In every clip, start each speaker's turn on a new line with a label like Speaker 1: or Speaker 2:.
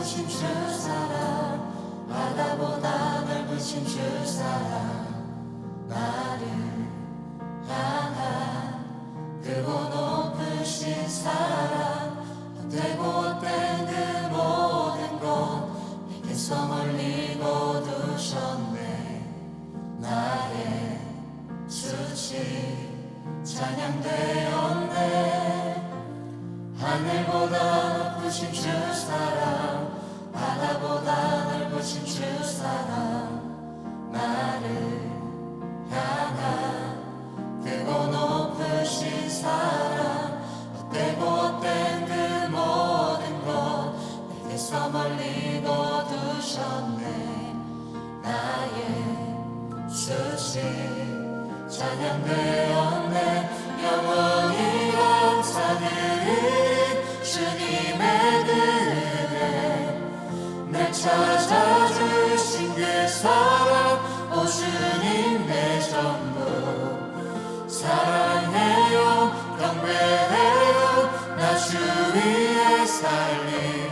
Speaker 1: 높으신 주 사랑, 바다보다 넓으신 주 사랑, 나를 향한 크고 높으신 사랑, 헛되고 헛된 그 모든 것 내게서 멀리 거두셨네. 나의 수치 찬양되었네. 하늘보다 높으신 주 사랑, 바다보다 넓으신 주 사랑, 나를 향한 크고 높으신 사랑, 헛되고 헛된 그 모든 것 내게서 멀리 거두셨네. 나의 수치 찬양되었네. 영원히 감사드린 주님의 은혜, 날 찾아주신 그 사랑, 오 주님 내 전부 사랑해요. 경배해요. 나 주 위에 살리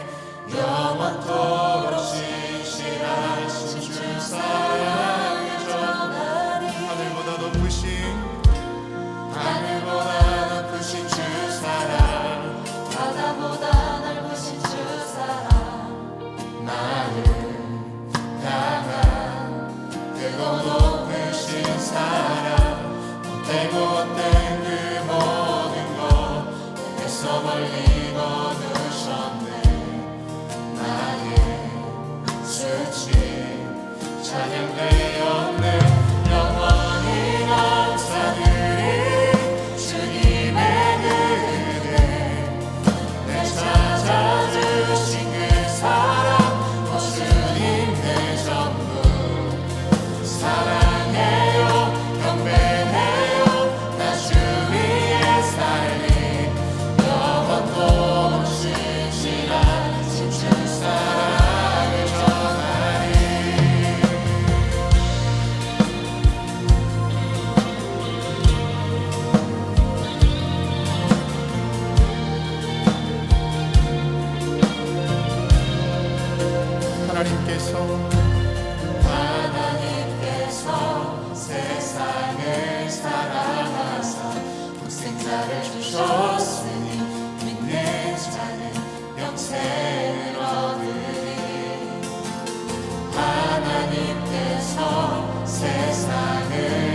Speaker 1: 영원토록 신실하신 주 사랑을 전하리. 하늘보다 높으신 주 사랑, 바다보다 넓으신 주 사랑, 나를 향한 크고 높으신 사랑, 헛되고 헛된 그 모든 것 내게서 멀리 거두셨네. 나의 수치 찬양되었네. 영원히 감사드린 주님의 은혜, 날 찾아주신 그 사랑, 오 주님 내 전부 사랑해요. 경배해요. 나 주 위에 살리 영원토록 신실하신 주 사랑을 전하리. 하나님께서 세상을 사랑하사 독생자를 주셨으니 믿는 자는 영생을 얻으리. 하나님께서 세상을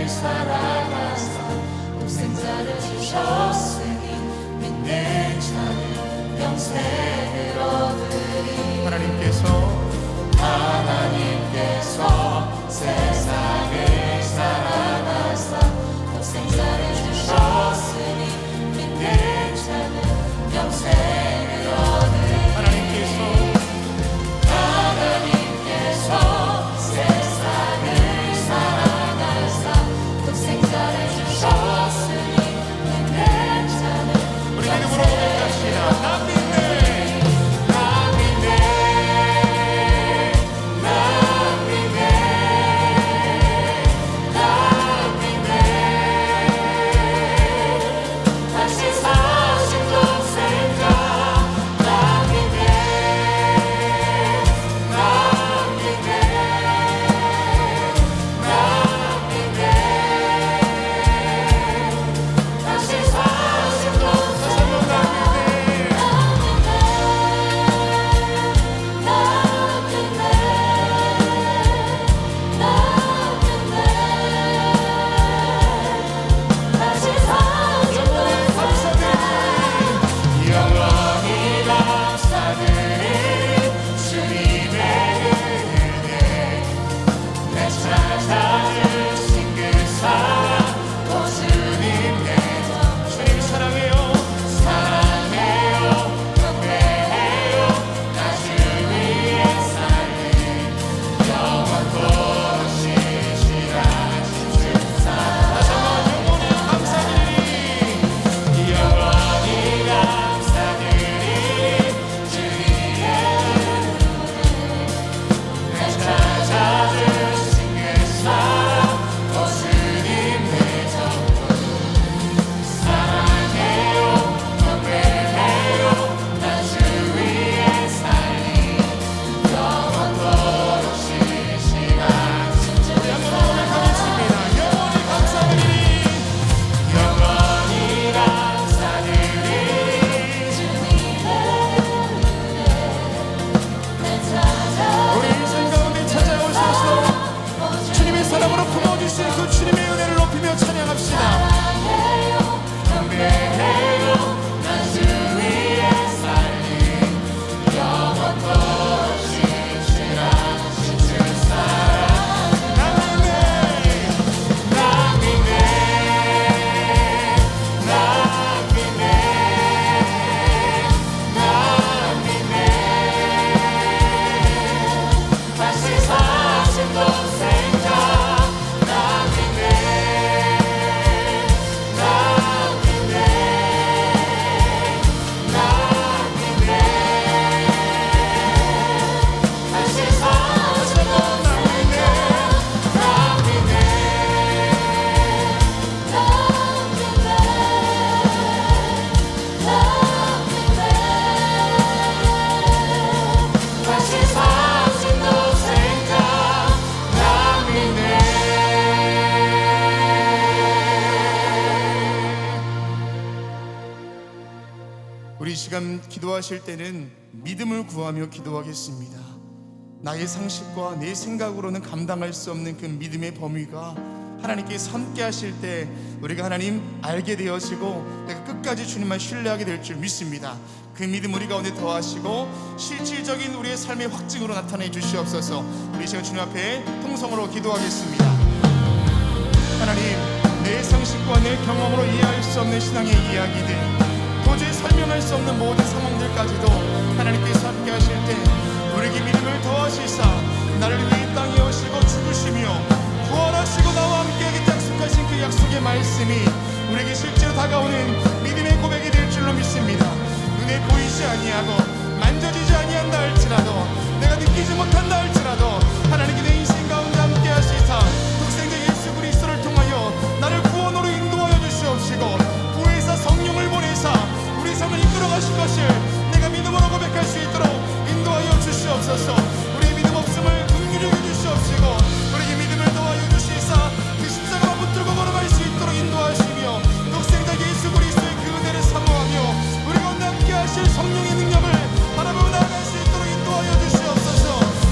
Speaker 1: 사랑하사 독생자를 주셨으니 믿는 자는 영생을 얻으리. 하나님께서 세상을 사랑하사 독생자를 주셨으니 믿는 자는 영생을 얻으리. 하나님께서 세상을 사랑하사 독생자를 주셨으니 믿는
Speaker 2: 시간 기도하실 때는 믿음을 구하며 기도하겠습니다. 나의 상식과 내 생각으로는 감당할 수 없는 그 믿음의 범위가 하나님께서 함께 하실 때 우리가 하나님 알게 되어지고 내가 끝까지 주님만 신뢰하게 될 줄 믿습니다. 그 믿음 우리 가운데 더하시고 실질적인 우리의 삶의 확증으로 나타내 주시옵소서. 우리 시간 주님 앞에 통성으로 기도하겠습니다. 하나님, 내 상식과 내 경험으로 이해할 수 없는 신앙의 이야기들, 도저히 설명할 수 없는 모든 상황들까지도 하나님께서 함께 하실 때 우리에게 믿음을 더하시사 나를 위해 이 땅에 오시고 죽으시며 부활하시고 나와 함께하겠다 약속하신 그 약속의 말씀이 우리에게 실제로 다가오는 믿음의 고백이 될 줄로 믿습니다. 눈에 보이지 아니하고 만져지지 아니한다 할지라도, 내가 느끼지 못한다 할지라도 하나님께 내 인생 가운데 함께 하시사 독생자 예수 그리스도를 통하여 나를 구원으로 인도하여 주시옵시고 구해사 성령을 보내사 우리 삶을 이끌어 가실 것을 내가 믿음으로 고백할 수 있도록 인도하여 주시옵소서. 우리의 믿음 없음을 긍휼히 여겨 주시옵시고 우리에게 믿음을 더하여 주시사 그 십자가만 붙들고 걸어갈 수 있도록 인도하시며 독생자 예수 그리스도의 그 은혜를 사모하며 우리 가운데 함께 하실 성령의 능력을 바라보고 나아갈 수 있도록 인도하여 주시옵소서.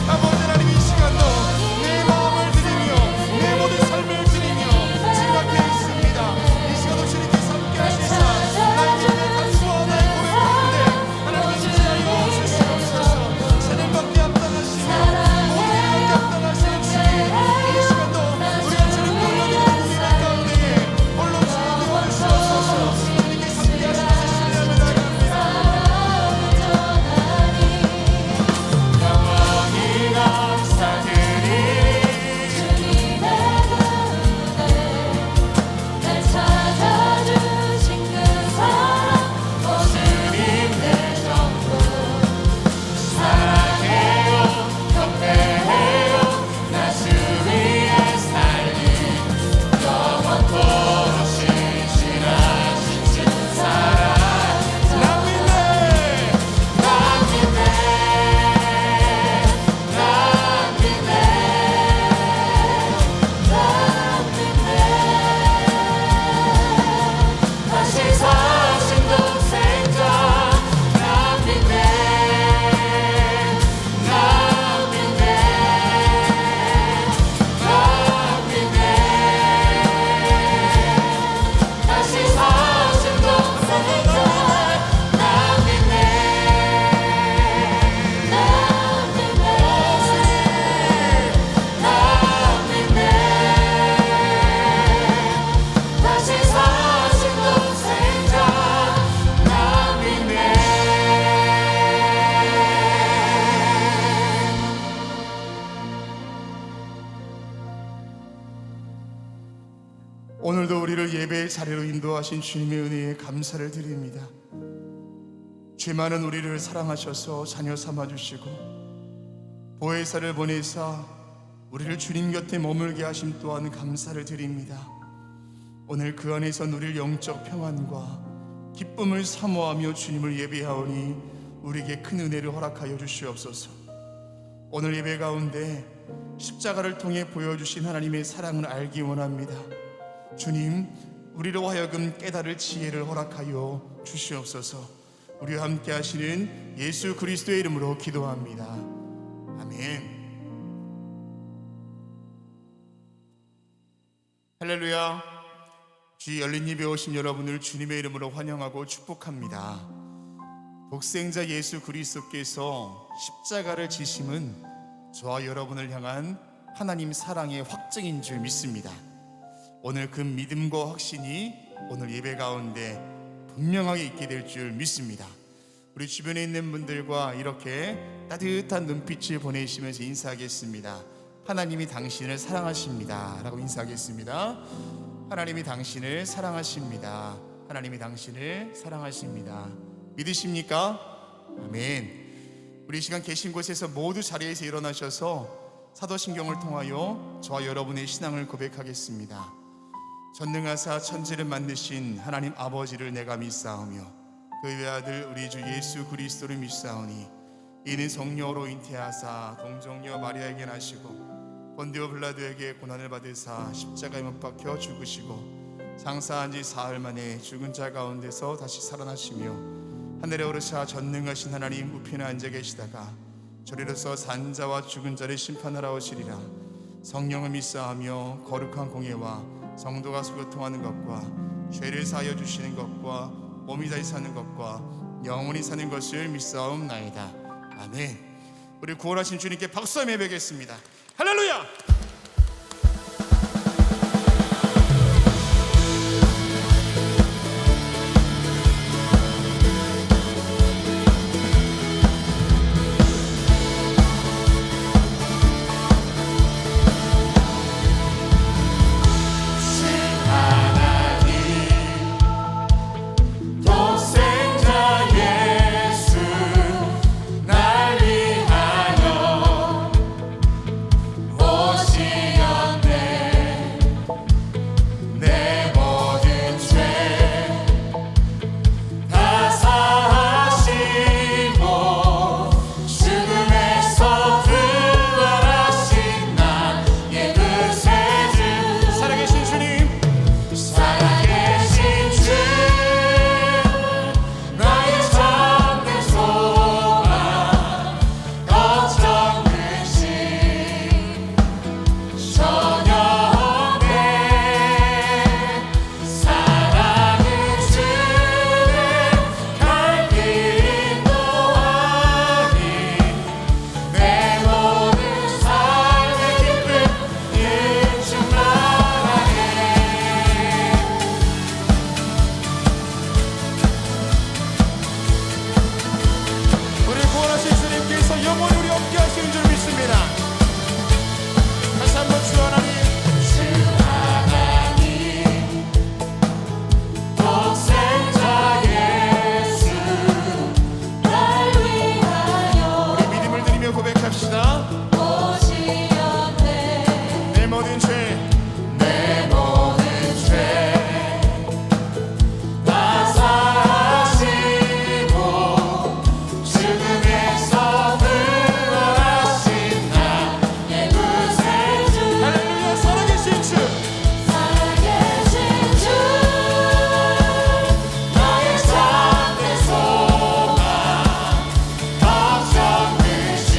Speaker 2: 아버지 하나님, 이 시간도 내 마음을 드리며 내 모든 삶을 드리며 주님 앞에 있습니다. 이 시간도 주님께서 함께 하시사 나의 믿음의 간수와 나의 고백 가운데 하나님의 지시하여 주시옵소서. 세상밖에 앞당하시며 모든 일에 앞당하시는 주님, 이 시간도 우리가 주님 불러드리는 우리 가운데에 홀로 주님 도와주시옵소서. 주님께서 함께 하시는 것을 신뢰하며 나아갑니다.
Speaker 1: 영원히 감사드리 주님의 은혜 날 찾아주신 그 사랑 주님 내 전부 사랑해요 경배해요 나 주 위에 살리 영원토록 신실하신 주 사랑
Speaker 2: 나 믿네,
Speaker 1: 나 믿네 나 믿네 나 믿네 다시 사신 독생자 나 믿네 나 믿네 나 믿네 다시 사신 독생자 나 믿네 나 믿네 나 믿네 다시 사신 독생자 나 믿네.
Speaker 2: 오늘도 우리를 예배의 자리로 인도하신 주님의 은혜에 감사를 드립니다. 죄 많은 우리를 사랑하셔서 자녀 삼아주시고 보혜사를 보내사 우리를 주님 곁에 머물게 하심 또한 감사를 드립니다. 오늘 그 안에서 누릴 영적 평안과 기쁨을 사모하며 주님을 예배하오니 우리에게 큰 은혜를 허락하여 주시옵소서. 오늘 예배 가운데 십자가를 통해 보여주신 하나님의 사랑을 알기 원합니다. 주님, 우리로 하여금 깨달을 지혜를 허락하여 주시옵소서. 우리와 함께 하시는 예수 그리스도의 이름으로 기도합니다. 아멘. 할렐루야. 주의 열린 예배에 오신 여러분을 주님의 이름으로 환영하고 축복합니다. 독생자 예수 그리스도께서 십자가를 지심은 저와 여러분을 향한 하나님 사랑의 확증인 줄 믿습니다. 오늘 그 믿음과 확신이 오늘 예배 가운데 분명하게 있게 될 줄 믿습니다. 우리 주변에 있는 분들과 이렇게 따뜻한 눈빛을 보내시면서 인사하겠습니다. 하나님이 당신을 사랑하십니다 라고 인사하겠습니다. 하나님이 당신을 사랑하십니다. 하나님이 당신을 사랑하십니다. 믿으십니까? 아멘. 우리 이 시간 계신 곳에서 모두 자리에서 일어나셔서 사도신경을 통하여 저와 여러분의 신앙을 고백하겠습니다. 전능하사 천지를 만드신 하나님 아버지를 내가 믿사오며 그의 외아들 우리 주 예수 그리스도를 믿사오니 이는 성령으로 잉태하사 동정녀 마리아에게 나시고 본디오 빌라도에게 고난을 받으사 십자가에 못 박혀 죽으시고 장사한 지 사흘 만에 죽은 자 가운데서 다시 살아나시며 하늘에 오르사 전능하신 하나님 우편에 앉아 계시다가 저리로서 산자와 죽은 자를 심판하러 오시리라. 성령을 믿사하며 거룩한 공예와 성도가 소교통하는 것과 죄를 사하여 주시는 것과 몸이 다시 사는 것과 영원히 사는 것을 믿사옵나이다. 아멘. 우리 구원하신 주님께 박수하며 예배하겠습니다. 할렐루야.
Speaker 1: 독생자 예수 날 위하여 오시었네. 내 모든 죄 다 사하시고 죽음에서 부활하신 나의 구세주.
Speaker 2: 살아계신 주님,
Speaker 1: 살아계신 주 나의 참된 소망 걱정 근심 전혀 없네. 사랑은 주는 갈 길 인도하니 내 모든 삶의 기쁨 일충만하네.
Speaker 2: 우리 구원하신 주님께서 영원히 우리 함께 하시는 줄 믿습니다. 다시 한번 주 하나님,
Speaker 1: 주 하나님 독생자 예수 날 위하여
Speaker 2: 우리 믿음을 드리며 고백합시다.
Speaker 1: 오시었네.
Speaker 2: 내 모든 죄
Speaker 1: 내 모든 죄 다 사하시고 죽음에서 부활하신 나의 구세주.
Speaker 2: 할렐루야. 살아계신 주,
Speaker 1: 살아계신 주 나의 참된 소망 걱정 근심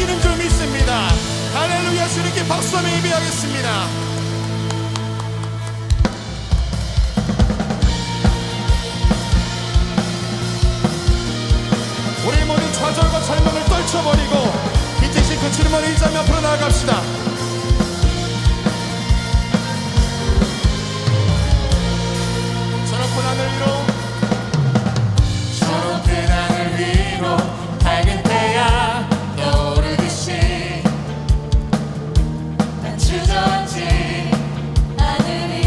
Speaker 2: 이기는 줄 믿습니다. 할렐루야. 주님께 박수하며 예배하겠습니다. 우리 모두 좌절과 절망을 떨쳐버리고 빛이신 그 주님을 의지하며 앞으로 나아갑시다. 저 높은 하늘 위로,
Speaker 1: 저 높은 하늘 위로 밝은 태양 떠오르듯이 난 주저앉지 않으리.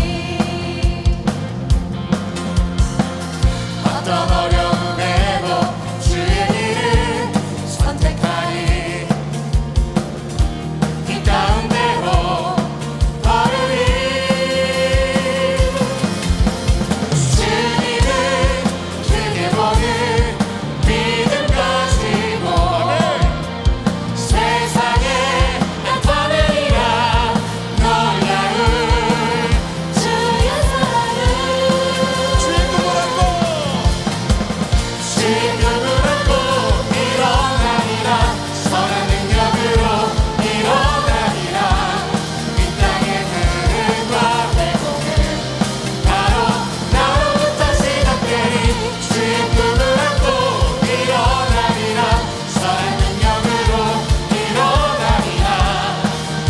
Speaker 1: 어떤 어려움에도 주의 길을 선택하리. 이 가운데로 걸으리. 주님을 크게 보는 믿음 가지고 세상에 나타내리라. 놀라운 주의 사랑을
Speaker 2: 주의 꿈을 안고
Speaker 1: 주의 꿈을 안고 일어나리라. 선한 능력으로 일어나리라. 이 땅의 흐름과 회복은 바로 나로부터 시작되리. 주의 꿈을 안고 일어나리라. 선한 능력으로 일어나리라.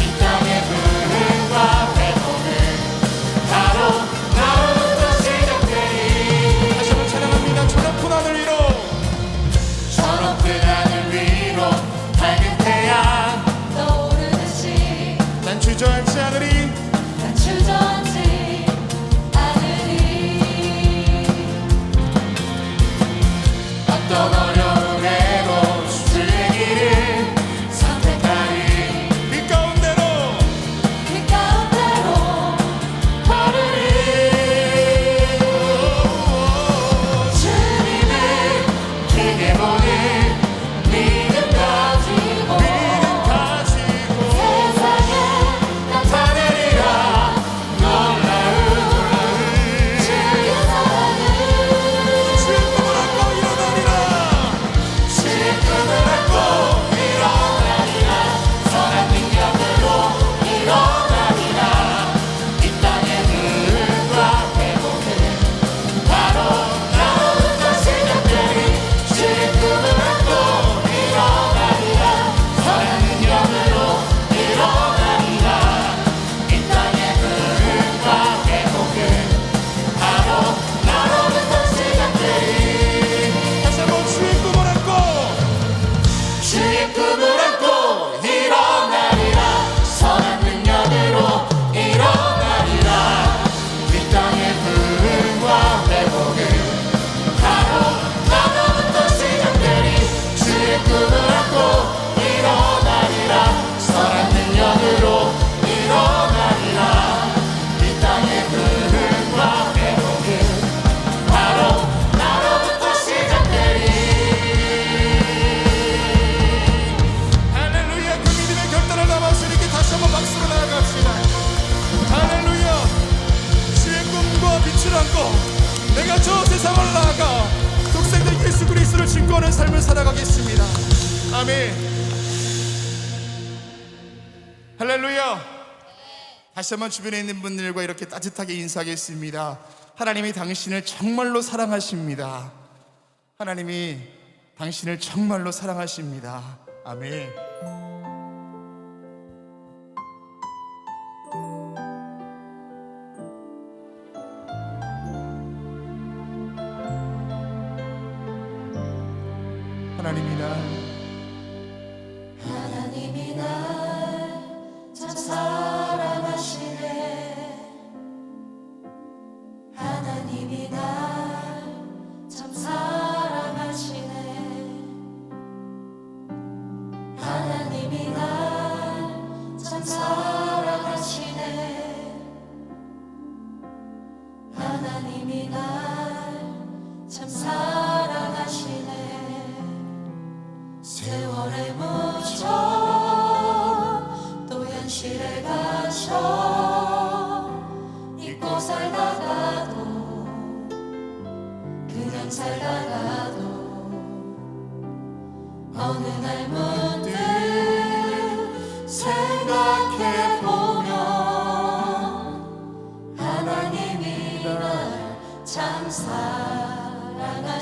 Speaker 1: 이 땅의 흐름과 회복은 바로 나로부터 시작되리.
Speaker 2: 다시 한번 찬양합니다. 저 높은 하늘 위로,
Speaker 1: 저 높은 하늘 위로 밝은 태양 떠오르듯이
Speaker 2: 난 주저앉지 않으리.
Speaker 1: 난 주저앉지 않으리. 어떤 어려움에도 주의 길을 선택하리.
Speaker 2: 빛 가운데로
Speaker 1: 그 가운데로 걸으리. 주님을 크게 보는 믿음 가지고 세상에 나타내리라. 놀라운 주의 사랑을
Speaker 2: 주의 꿈을 안고 일어나리라.
Speaker 1: 주의 꿈을 안고 일어나리라. 선한 능력으로 일어나리라. 이 땅의 흐름과 회복은 바로 나로부터 시작되리. 주의 꿈을 안고 일어나리라. 선한 능력으로 일어나리라. 이 땅의 흐름과 회복은 바로 나로부터 시작되리.
Speaker 2: 다시 한번 주의 꿈을 안고
Speaker 1: 주의 꿈을 안고 일어나리라. 선한 능력으로 일어나리라. 이 땅의 흐름과 회복은 바로 나로부터 시작되리. 주의 꿈을 안고 일어나리라. 선한 능력으로 일어나리라. 이 땅의 흐름과 회복은 바로 나로부터 시작되리.
Speaker 2: 할렐루야. 그 믿음의 결단을 담아서 이렇게 다시 한번 박수로 나아갑시다. 할렐루야. 주의 꿈과 빛을 안고 내가 저 세상을 나아가 독생된 예수 그리스도를 증거하는 삶을 살아가겠습니다. 아멘. 할렐루야. 다시 한번 주변에 있는 분들과 이렇게 따뜻하게 인사하겠습니다. 하나님이 당신을 정말로 사랑하십니다. 하나님이 당신을 정말로 사랑하십니다. 아멘. 하나님이
Speaker 1: 날 참 사랑하시네. 하나님이 날 참 사랑하시네. 하나님이 날 참 사랑하시네. 하나님이 날 참 사랑하시네. 세월에 묻혀 또 현실에 갇혀 잊고 살다가도 그냥 살다가도 어느 날 문득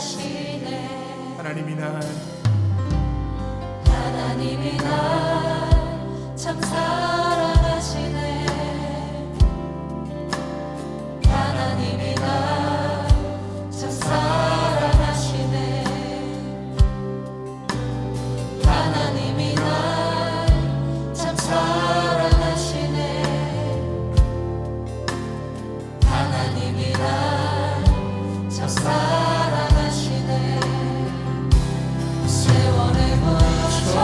Speaker 1: 사랑하시네.
Speaker 2: 하나님이 날
Speaker 1: 하나님이 날 참 사랑하시네. 하나님이 날 참 사랑하시네. 하나님이 날 참 사랑하시네. 하나님이 날 참 사랑하시네. 세월의 물처럼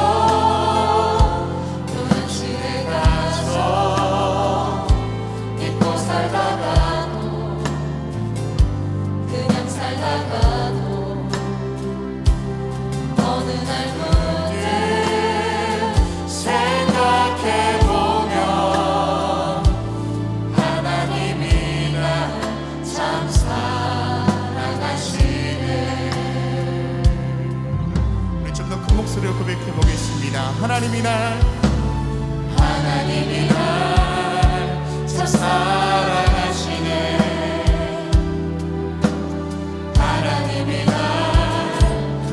Speaker 2: 고백해 보겠습니다. 하나님이 날
Speaker 1: 참 사랑하시네. 하나님이 날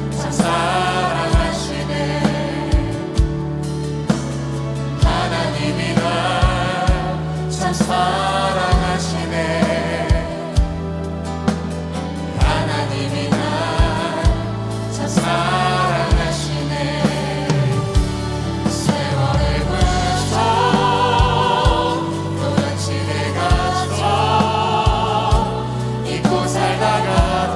Speaker 1: 참 사랑하시네. 하나님이 날 참 사랑하시네. 하나님이 날 참 사랑하시네. 세월의 물처럼 노란 지대 가서 잊고 살다가도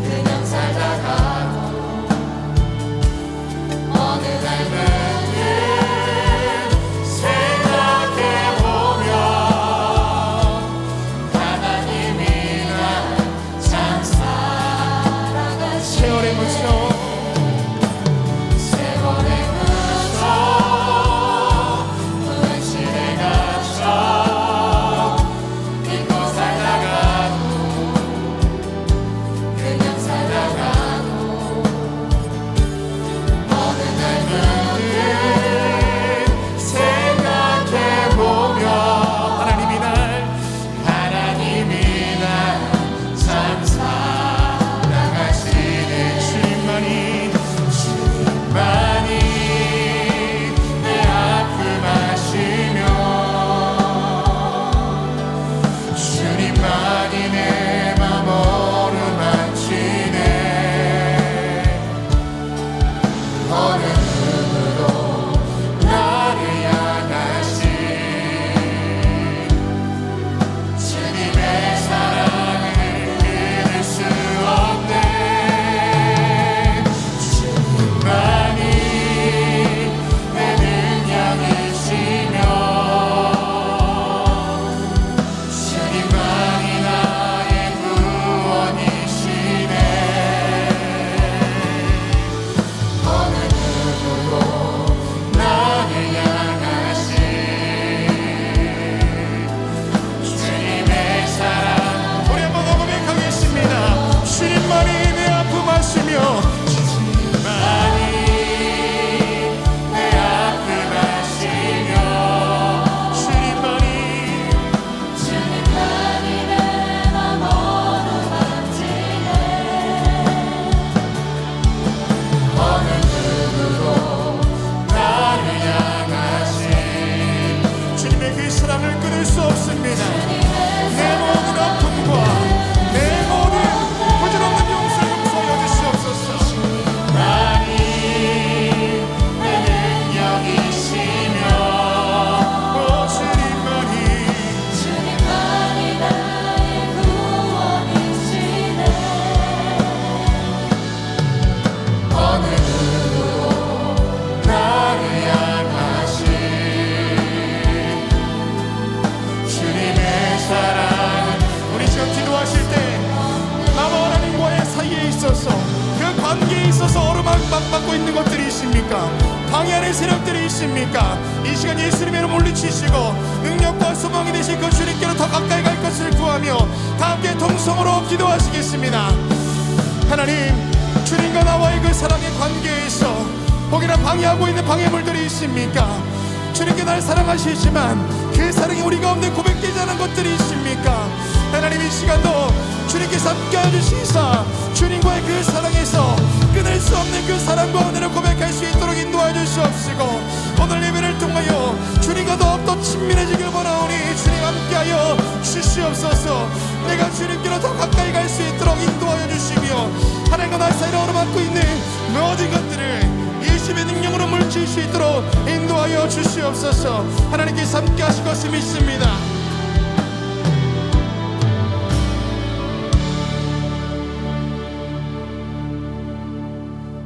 Speaker 1: 그냥 살다가도 어느 날 문득 생각해보면 하나님이 날 참 사랑하시네.
Speaker 2: 세월의 물처럼
Speaker 1: 세월의 물처럼 노란 시대 가서 잊고 살다가도 그냥 살다가도 어느 날 문득 생각해보면
Speaker 2: 하나님이 날
Speaker 1: 참 사랑하시네.
Speaker 2: 주님만이
Speaker 1: 주님만이 내 아픔 아시며 주님만이 내 맘 어루만지네. 어느 누구도 나를 향하신 주님의 사랑을 끊을 수 없네. 주님만이 내 능력이시며 주님만이 나의 구원이시네. 어느 누구도 나를 향하신 주님의 사랑.
Speaker 2: 우리 한번 고백하겠습니다. 주님만이 내 아픔 아시며
Speaker 1: 주님만이 내 아픔 아시며
Speaker 2: 주님만이
Speaker 1: 내 맘 어루만지네. 어느 누구도 나를 향하신
Speaker 2: 주님의 그 사랑을 끊을 수 없습니다. 내 모든 아픔과 내 모든 부질없는 용서를 용서여 주시옵소서.
Speaker 1: 주님만이 내 능력이시며
Speaker 2: 오 주님만이
Speaker 1: 주님만이 나의 구원이시네. 어느 누구도 나를 향하신 주님의 사랑.
Speaker 2: 우리 지금 기도하실 때 나와 하나님과의 사이에 있어서 그 관계에 있어서 어루만박받고 있는 것들이 있습니까? 방해하는 세력들이 있습니까? 이 시간 예수님의 이름 물리치시고 능력과 소망이 되신 그 주님께로 더 가까이 갈 것을 구하며 다 함께 동성으로 기도하시겠습니다. 하나님, 주님과 나와의 그 사랑의 관계에서 혹이나 방해하고 있는 방해물들이 있습니까? 주님께 날 사랑하시지만 그 사랑이 우리 가운데 고백되지 않은 것들이 있습니까? 하나님, 이 시간도 주님께서 함께하여 주시사 주님과의 그 사랑에서 끊을 수 없는 그 사랑과 은혜를 고백할 수 있도록 인도하여 주시옵시고, 오늘 예배를 통하여 주님과 더욱더 친밀해지길 원하오니 주님 함께하여 주시옵소서. 내가 주님께로 더 가까이 갈 수 있도록 인도하여 주시며, 하나님과 나 사이를 어루막고 있는 모든 것들을 예수의 능력으로 물칠 수 있도록 인도하여 주시옵소서. 하나님께서 함께 하실 것을 믿습니다.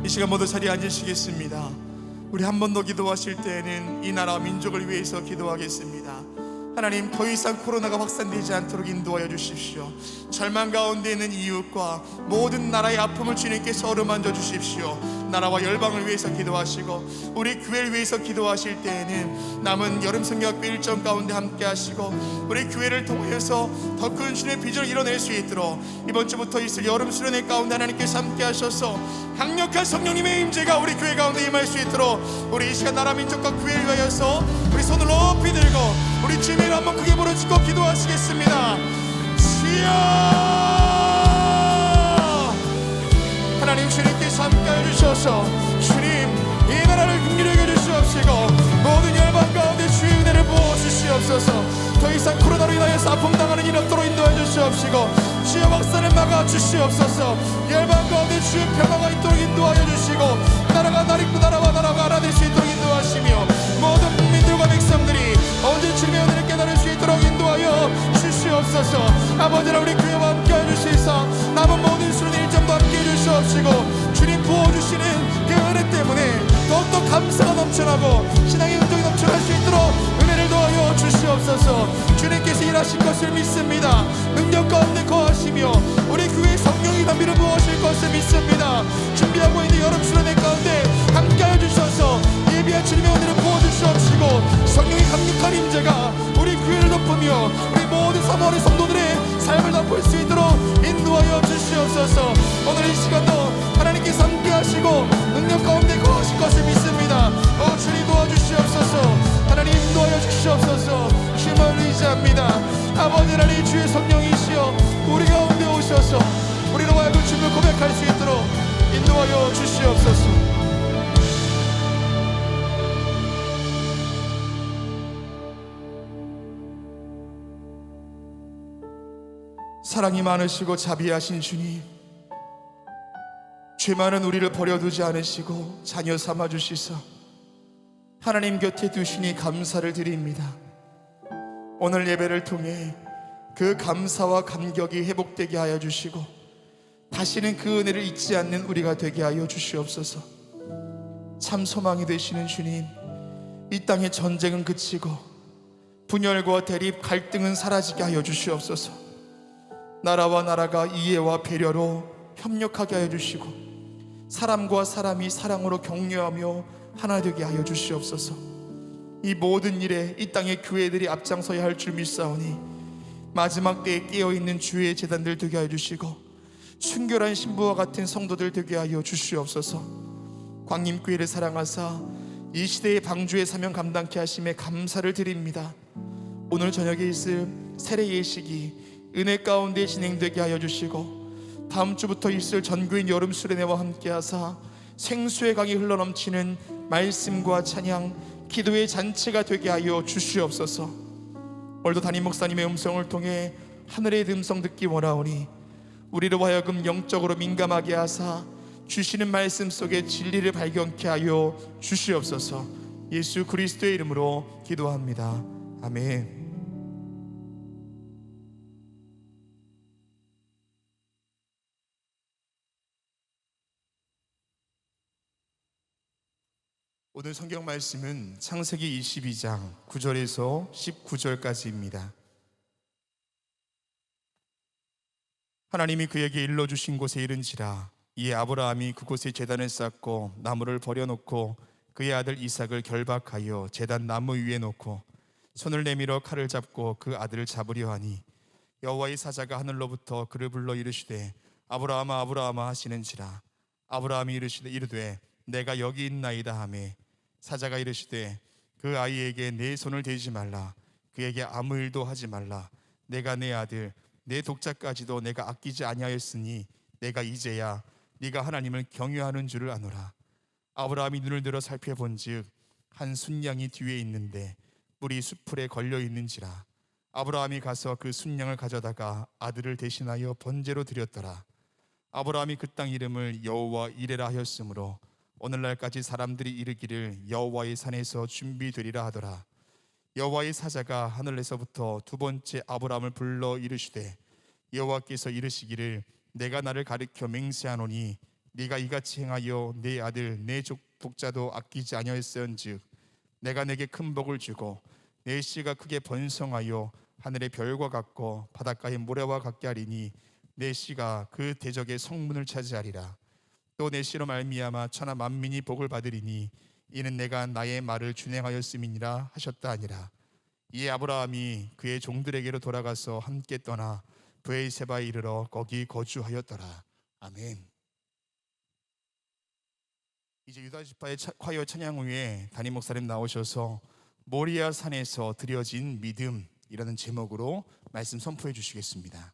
Speaker 2: 이 시간 모두 자리에 앉으시겠습니다. 우리 한 번 더 기도하실 때에는 이 나라 민족을 위해서 기도하겠습니다. 하나님, 더 이상 코로나가 확산되지 않도록 인도하여 주십시오. 절망 가운데 있는 이웃과 모든 나라의 아픔을 주님께서 어루만져 주십시오. 나라와 열방을 위해서 기도하시고 우리 교회를 위해서 기도하실 때에는 남은 여름 성경학교 일정 가운데 함께 하시고, 우리 교회를 통해서 더 큰 주님의 비전을 이뤄낼 수 있도록 이번 주부터 있을 여름 수련회 가운데 하나님께서 함께 하셔서 강력한 성령님의 임재가 우리 교회 가운데 임할 수 있도록, 우리 이 시간 나라 민족과 교회를 위하여서 우리 손을 높이 들고 우리 주님을 한번 크게 부르짖고 기도하시겠습니다. 주여, 하나님 주님께서 함께해 주셔서 주님 이 나라를 긍휼히 여겨 주시옵시고, 모든 열방 가운데 주의 은혜를 부어 주시옵소서. 더 이상 코로나로 인하여서 아픔 당하는 일 없도록 인도해 주시옵시고, 주여 박사를 막아 주시옵소서. 열방 가운데 주의 평화가 있도록 인도하여 주시고, 나라가 나라와 나라가 하나 될 수 있도록 인도하시며, 모든 국민들과 백성들이 언제 주님의 은혜를 깨달을 수 있도록 인도하여 주시옵소서. 아버지라 우리 교회와 함께해 주시사 남은 모든 수련 일정도 함께해 주시옵시고, 주님 부어주시는 그 은혜 때문에 더욱더 감사가 넘쳐나고 신앙의 은총이 넘쳐날 수 있도록 은혜를 더하여 주시옵소서. 주님께서 일하실 것을 믿습니다. 능력 가운데 거하시며 우리 교회에 성령의 감비를 부어주실 것을 믿습니다. 준비하고 있는 여름 수련회 가운데 함께하여 주셔서 예비한 주님의 은혜를 부어주시옵시고, 성령의 강력한 임재가 우리 교회를 덮으며 우리 모든 사모하는 성도들의 삶을 덮을 수 있도록 인도하여 주시옵소서. 오늘 이 시간도 하나님께서 함께하시고 능력 가운데 거하실 것을 믿습니다. 주님 도와주시옵소서. 하나님 인도하여 주시옵소서. 주님을 의지합니다. 아버지 하나님, 주의 성령이시여 우리 가운데 오셔서 우리로 하여금 주님을 고백할 수 있도록 인도하여 주시옵소서. 사랑이 많으시고 자비하신 주님, 죄 많은 우리를 버려두지 않으시고 자녀 삼아주시사 하나님 곁에 두시니 감사를 드립니다. 오늘 예배를 통해 그 감사와 감격이 회복되게 하여 주시고, 다시는 그 은혜를 잊지 않는 우리가 되게 하여 주시옵소서. 참 소망이 되시는 주님, 이 땅의 전쟁은 그치고 분열과 대립, 갈등은 사라지게 하여 주시옵소서. 나라와 나라가 이해와 배려로 협력하게 하여 주시고, 사람과 사람이 사랑으로 격려하며 하나 되게 하여 주시옵소서. 이 모든 일에 이 땅의 교회들이 앞장서야 할 줄 믿사오니 마지막 때에 깨어있는 주의 제단들 되게 하여 주시고, 순결한 신부와 같은 성도들 되게 하여 주시옵소서. 광림교회를 사랑하사 이 시대의 방주의 사명 감당케 하심에 감사를 드립니다. 오늘 저녁에 있을 세례 예식이 은혜 가운데 진행되게 하여 주시고, 다음 주부터 있을 전교인 여름 수련회와 함께 하사 생수의 강이 흘러넘치는 말씀과 찬양, 기도의 잔치가 되게 하여 주시옵소서. 오늘도 담임 목사님의 음성을 통해 하늘의 음성 듣기 원하오니 우리로 하여금 영적으로 민감하게 하사 주시는 말씀 속에 진리를 발견케 하여 주시옵소서. 예수 그리스도의 이름으로 기도합니다. 아멘. 오늘 성경 말씀은 창세기 22장 9절에서 19절까지입니다. 하나님이 그에게 일러주신 곳에 이른지라, 이에 아브라함이 그곳에 제단을 쌓고 나무를 버려놓고 그의 아들 이삭을 결박하여 제단 나무 위에 놓고 손을 내밀어 칼을 잡고 그 아들을 잡으려 하니, 여호와의 사자가 하늘로부터 그를 불러 이르시되 아브라함아 아브라함아 하시는지라. 아브라함이 이르되 내가 여기 있나이다 하매, 사자가 이르시되 그 아이에게 내 손을 대지 말라, 그에게 아무 일도 하지 말라. 내가 내 아들 내 독자까지도 내가 아끼지 아니하였으니 내가 이제야 네가 하나님을 경외하는 줄을 아노라. 아브라함이 눈을 들어 살펴본즉 한 순양이 뒤에 있는데 뿔이 숫풀에 걸려 있는지라. 아브라함이 가서 그 순양을 가져다가 아들을 대신하여 번제로 드렸더라. 아브라함이 그 땅 이름을 여호와 이레라 하였으므로 오늘날까지 사람들이 이르기를 여호와의 산에서 준비되리라 하더라. 여호와의 사자가 하늘에서부터 두 번째 아브라함을 불러 이르시되 여호와께서 이르시기를 내가 나를 가리켜 맹세하노니 네가 이같이 행하여 내 아들 내 독자도 아끼지 아니하였은즉 내가 내게 큰 복을 주고 내 씨가 크게 번성하여 하늘의 별과 같고 바닷가의 모래와 같게 하리니 내 씨가 그 대적의 성문을 차지하리라. 또 내 씨로 말미암아 천하 만민이 복을 받으리니 이는 내가 나의 말을 준행하였음이니라 하셨다 하니라. 이에 아브라함이 그의 종들에게로 돌아가서 함께 떠나 브엘세바에 이르러 거기 거주하였더라. 아멘. 이제 유다 지파의 화요 찬양 후에 담임 목사님 나오셔서 모리아 산에서 드려진 믿음이라는 제목으로 말씀 선포해 주시겠습니다.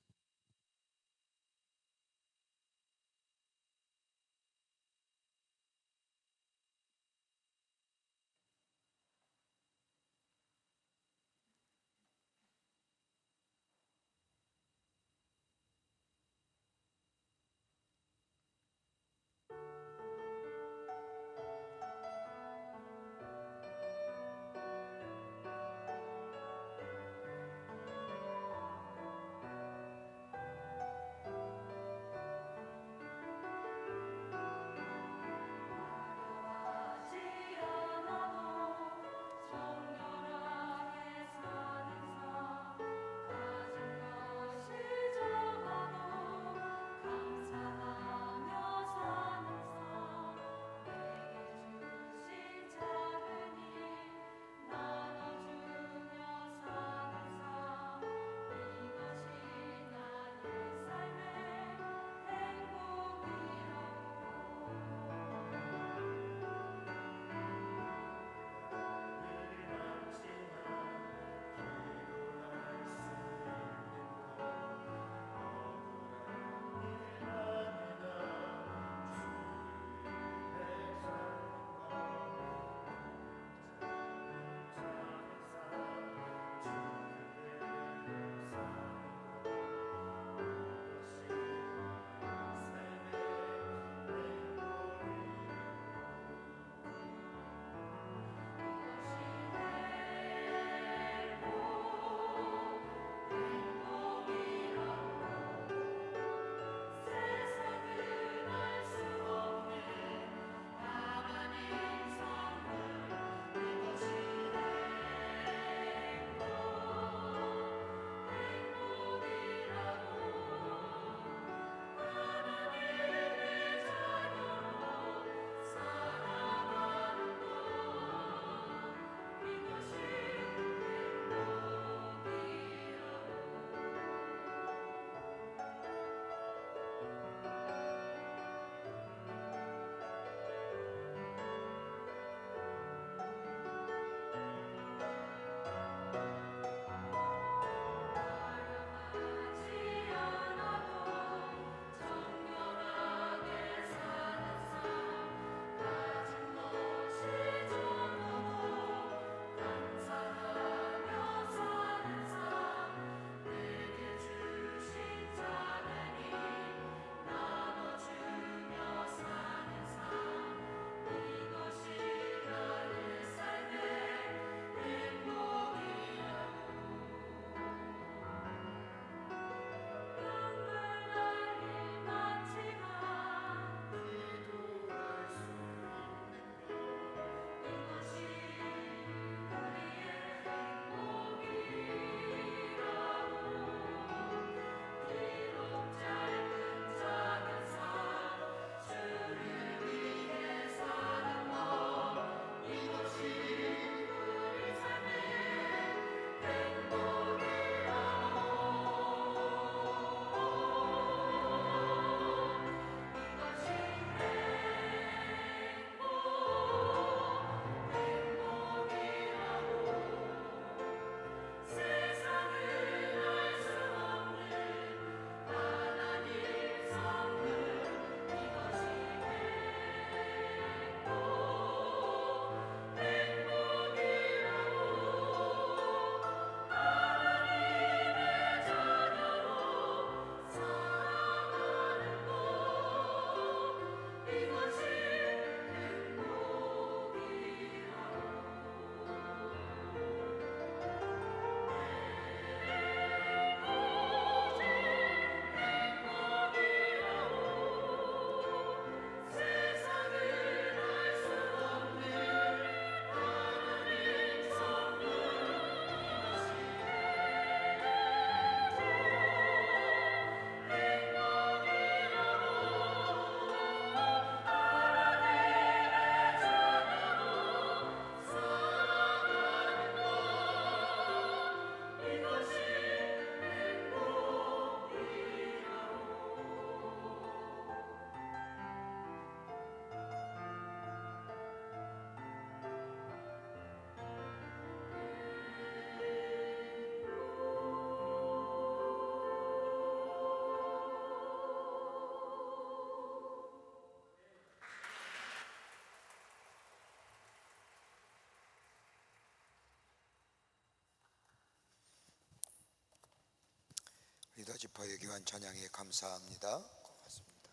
Speaker 3: 도예교환 찬양에 감사합니다. 고맙습니다.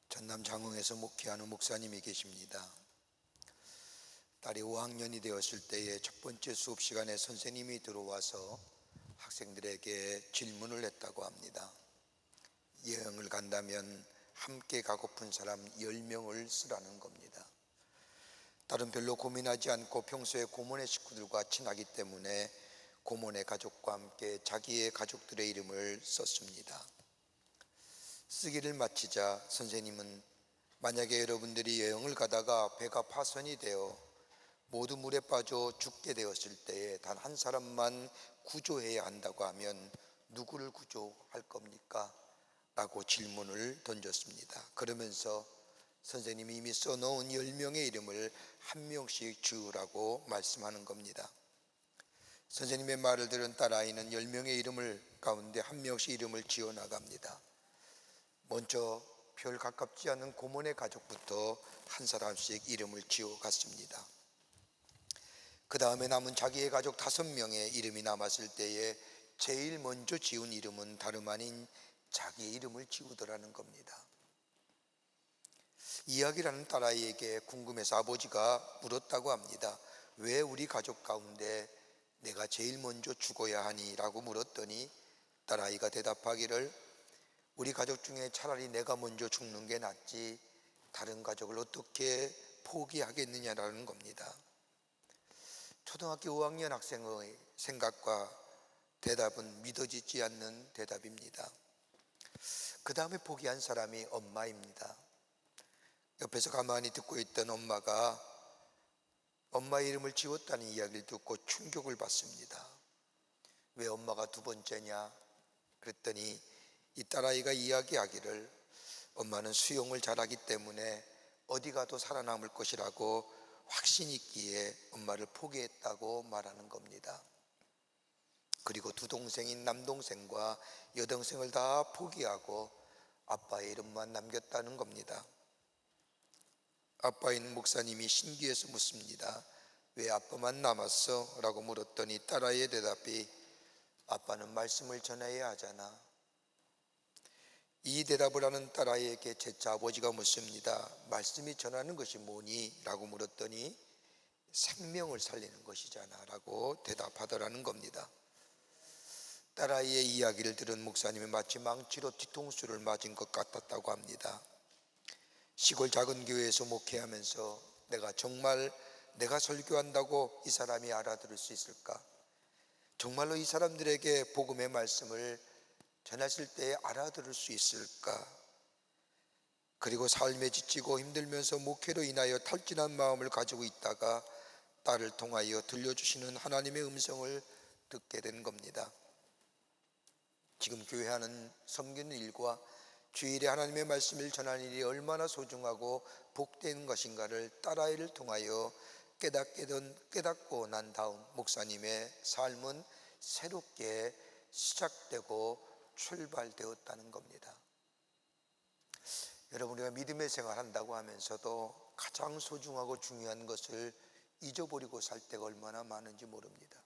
Speaker 3: 전남 장흥에서 목회하는 목사님이 계십니다. 딸이 5학년이 되었을 때에 첫 번째 수업 시간에 선생님이 들어와서 학생들에게 질문을 했다고 합니다. 여행을 간다면 함께 가고픈 사람 10명을 쓰라는 겁니다. 딸은 별로 고민하지 않고 평소에 고모네 식구들과 친하기 때문에 고모네 가족과 함께 자기의 가족들의 이름을 썼습니다. 쓰기를 마치자 선생님은 만약에 여러분들이 여행을 가다가 배가 파손이 되어 모두 물에 빠져 죽게 되었을 때에 단 한 사람만 구조해야 한다고 하면 누구를 구조할 겁니까? 라고 질문을 던졌습니다. 그러면서 선생님이 이미 써놓은 10명의 이름을 한 명씩 지으라고 말씀하는 겁니다. 선생님의 말을 들은 딸아이는 10명의 이름을 가운데 한 명씩 이름을 지어 나갑니다. 먼저 별 가깝지 않은 고모네 가족부터 한 사람씩 이름을 지어 갔습니다. 그 다음에 남은 자기의 가족 5명의 이름이 남았을 때에 제일 먼저 지은 이름은 다름 아닌 자기의 이름을 지우더라는 겁니다. 이야기를 하는 딸아이에게 궁금해서 아버지가 물었다고 합니다. 왜 우리 가족 가운데 내가 제일 먼저 죽어야 하니? 라고 물었더니 딸아이가 대답하기를 우리 가족 중에 차라리 내가 먼저 죽는 게 낫지 다른 가족을 어떻게 포기하겠느냐라는 겁니다. 초등학교 5학년 학생의 생각과 대답은 믿어지지 않는 대답입니다. 그 다음에 포기한 사람이 엄마입니다. 옆에서 가만히 듣고 있던 엄마가 엄마의 이름을 지웠다는 이야기를 듣고 충격을 받습니다. 왜 엄마가 두 번째냐? 그랬더니 이 딸아이가 이야기하기를 엄마는 수영을 잘하기 때문에 어디 가도 살아남을 것이라고 확신 있기에 엄마를 포기했다고 말하는 겁니다. 그리고 두 동생인 남동생과 여동생을 다 포기하고 아빠의 이름만 남겼다는 겁니다. 아빠인 목사님이 신기해서 묻습니다. 왜 아빠만 남았어? 라고 물었더니 딸아이의 대답이 아빠는 말씀을 전해야 하잖아. 이 대답을 하는 딸아이에게 재차 아버지가 묻습니다. 말씀이 전하는 것이 뭐니? 라고 물었더니 생명을 살리는 것이잖아 라고 대답하더라는 겁니다. 딸아이의 이야기를 들은 목사님이 마치 망치로 뒤통수를 맞은 것 같았다고 합니다. 시골 작은 교회에서 목회하면서 내가 설교한다고 이 사람이 알아들을 수 있을까? 정말로 이 사람들에게 복음의 말씀을 전했을 때 알아들을 수 있을까? 그리고 삶에 지치고 힘들면서 목회로 인하여 탈진한 마음을 가지고 있다가 딸을 통하여 들려주시는 하나님의 음성을 듣게 된 겁니다. 지금 교회하는 섬기는 일과 주일에 하나님의 말씀을 전하는 일이 얼마나 소중하고 복된 것인가를 딸아이를 통하여 깨닫고 난 다음 목사님의 삶은 새롭게 시작되고 출발되었다는 겁니다. 여러분, 우리가 믿음의 생활한다고 하면서도 가장 소중하고 중요한 것을 잊어버리고 살 때가 얼마나 많은지 모릅니다.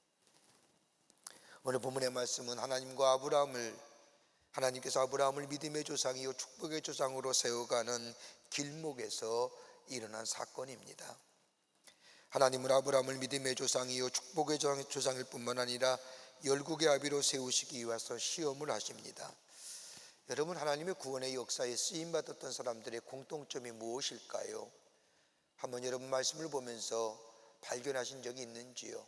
Speaker 3: 오늘 본문의 말씀은 하나님께서 아브라함을 믿음의 조상이요 축복의 조상으로 세워가는 길목에서 일어난 사건입니다. 하나님은 아브라함을 믿음의 조상이요 축복의 조상일 뿐만 아니라 열국의 아비로 세우시기 위해서 시험을 하십니다. 여러분, 하나님의 구원의 역사에 쓰임받았던 사람들의 공통점이 무엇일까요? 한번 여러분 말씀을 보면서 발견하신 적이 있는지요?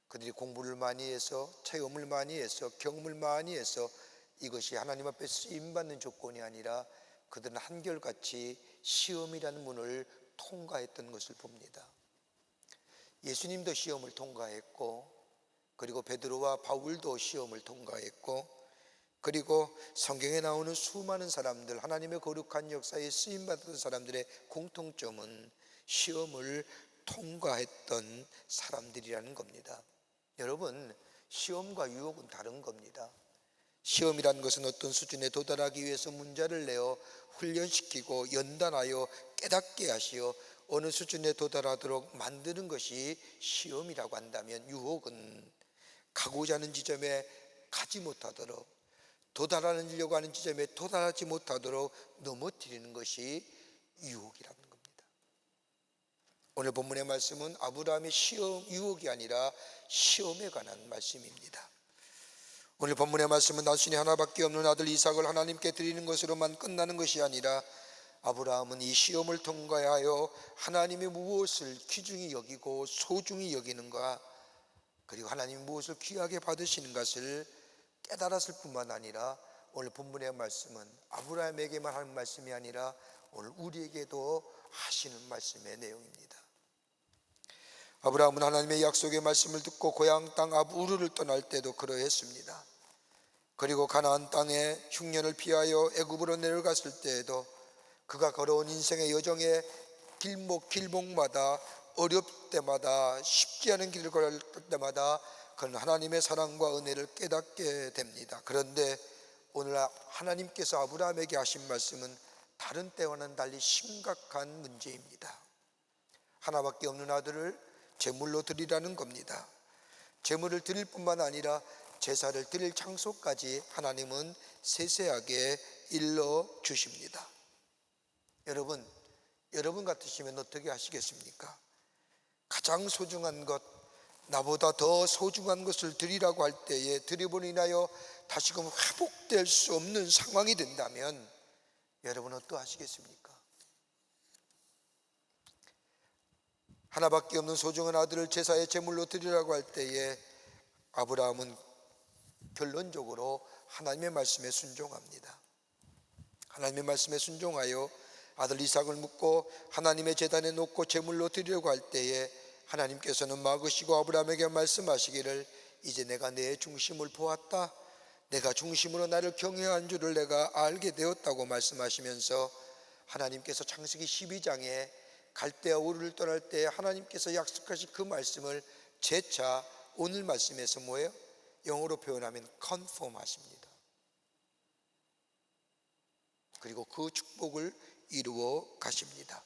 Speaker 3: 그들이 공부를 많이 해서, 체험을 많이 해서, 경험을 많이 해서 이것이 하나님 앞에 쓰임받는 조건이 아니라 그들은 한결같이 시험이라는 문을 통과했던 것을 봅니다. 예수님도 시험을 통과했고, 그리고 베드로와 바울도 시험을 통과했고, 그리고 성경에 나오는 수많은 사람들, 하나님의 거룩한 역사에 쓰임받은 사람들의 공통점은 시험을 통과했던 사람들이라는 겁니다. 여러분, 시험과 유혹은 다른 겁니다. 시험이라는 것은 어떤 수준에 도달하기 위해서 문제를 내어 훈련시키고 연단하여 깨닫게 하시어 어느 수준에 도달하도록 만드는 것이 시험이라고 한다면, 유혹은 가고자 하는 지점에 가지 못하도록, 도달하려고 하는 지점에 도달하지 못하도록 넘어뜨리는 것이 유혹이라는 겁니다. 오늘 본문의 말씀은 아브라함의 유혹이 아니라 시험에 관한 말씀입니다. 오늘 본문의 말씀은 단순히 하나밖에 없는 아들 이삭을 하나님께 드리는 것으로만 끝나는 것이 아니라, 아브라함은 이 시험을 통과하여 하나님이 무엇을 귀중히 여기고 소중히 여기는가, 그리고 하나님이 무엇을 귀하게 받으시는 것을 깨달았을 뿐만 아니라, 오늘 본문의 말씀은 아브라함에게만 하는 말씀이 아니라 오늘 우리에게도 하시는 말씀의 내용입니다. 아브라함은 하나님의 약속의 말씀을 듣고 고향 땅 우르를 떠날 때도 그러했습니다. 그리고 가나안 땅에 흉년을 피하여 애굽으로 내려갔을 때에도 그가 걸어온 인생의 여정의 길목마다, 어렵을 때마다, 쉽지 않은 길을 걸을 때마다 그는 하나님의 사랑과 은혜를 깨닫게 됩니다. 그런데 오늘 하나님께서 아브라함에게 하신 말씀은 다른 때와는 달리 심각한 문제입니다. 하나밖에 없는 아들을 제물로 드리라는 겁니다. 제물을 드릴 뿐만 아니라 제사를 드릴 장소까지 하나님은 세세하게 일러 주십니다. 여러분 같으시면 어떻게 하시겠습니까? 가장 소중한 것, 나보다 더 소중한 것을 드리라고 할 때에 드림으로 인하여 다시금 회복될 수 없는 상황이 된다면 여러분 어떠하시겠습니까? 하나밖에 없는 소중한 아들을 제사의 제물로 드리라고 할 때에 아브라함은 결론적으로 하나님의 말씀에 순종합니다. 하나님의 말씀에 순종하여 아들 이삭을 묻고 하나님의 제단에 놓고 제물로 드리려고 할 때에 하나님께서는 막으시고 아브라함에게 말씀하시기를, 이제 내가 내 중심을 보았다, 내가 중심으로 나를 경외한 줄을 내가 알게 되었다고 말씀하시면서, 하나님께서 창세기 12장에 갈대아 우르를 떠날 때 하나님께서 약속하신 그 말씀을 재차 오늘 말씀에서 뭐예요? 영어로 표현하면 컨펌 하십니다. 그리고 그 축복을 이루어 가십니다.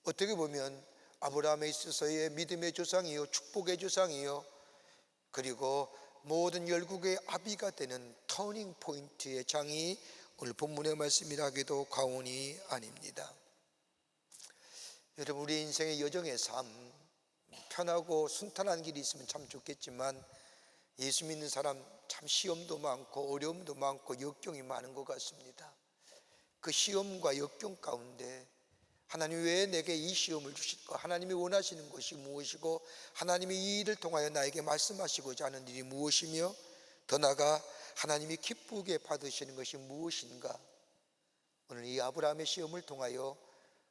Speaker 3: 어떻게 보면 아브라함에 있어서의 믿음의 조상이요, 축복의 조상이요, 그리고 모든 열국의 아비가 되는 터닝 포인트의 장이 오늘 본문의 말씀이라 하기도 과언이 아닙니다. 여러분, 우리 인생의 여정의 삶, 편하고 순탄한 길이 있으면 참 좋겠지만 예수 믿는 사람 참 시험도 많고 어려움도 많고 역경이 많은 것 같습니다. 그 시험과 역경 가운데 하나님 왜 내게 이 시험을 주실까? 하나님이 원하시는 것이 무엇이고 하나님이 이 일을 통하여 나에게 말씀하시고자 하는 일이 무엇이며, 더 나아가 하나님이 기쁘게 받으시는 것이 무엇인가? 오늘 이 아브라함의 시험을 통하여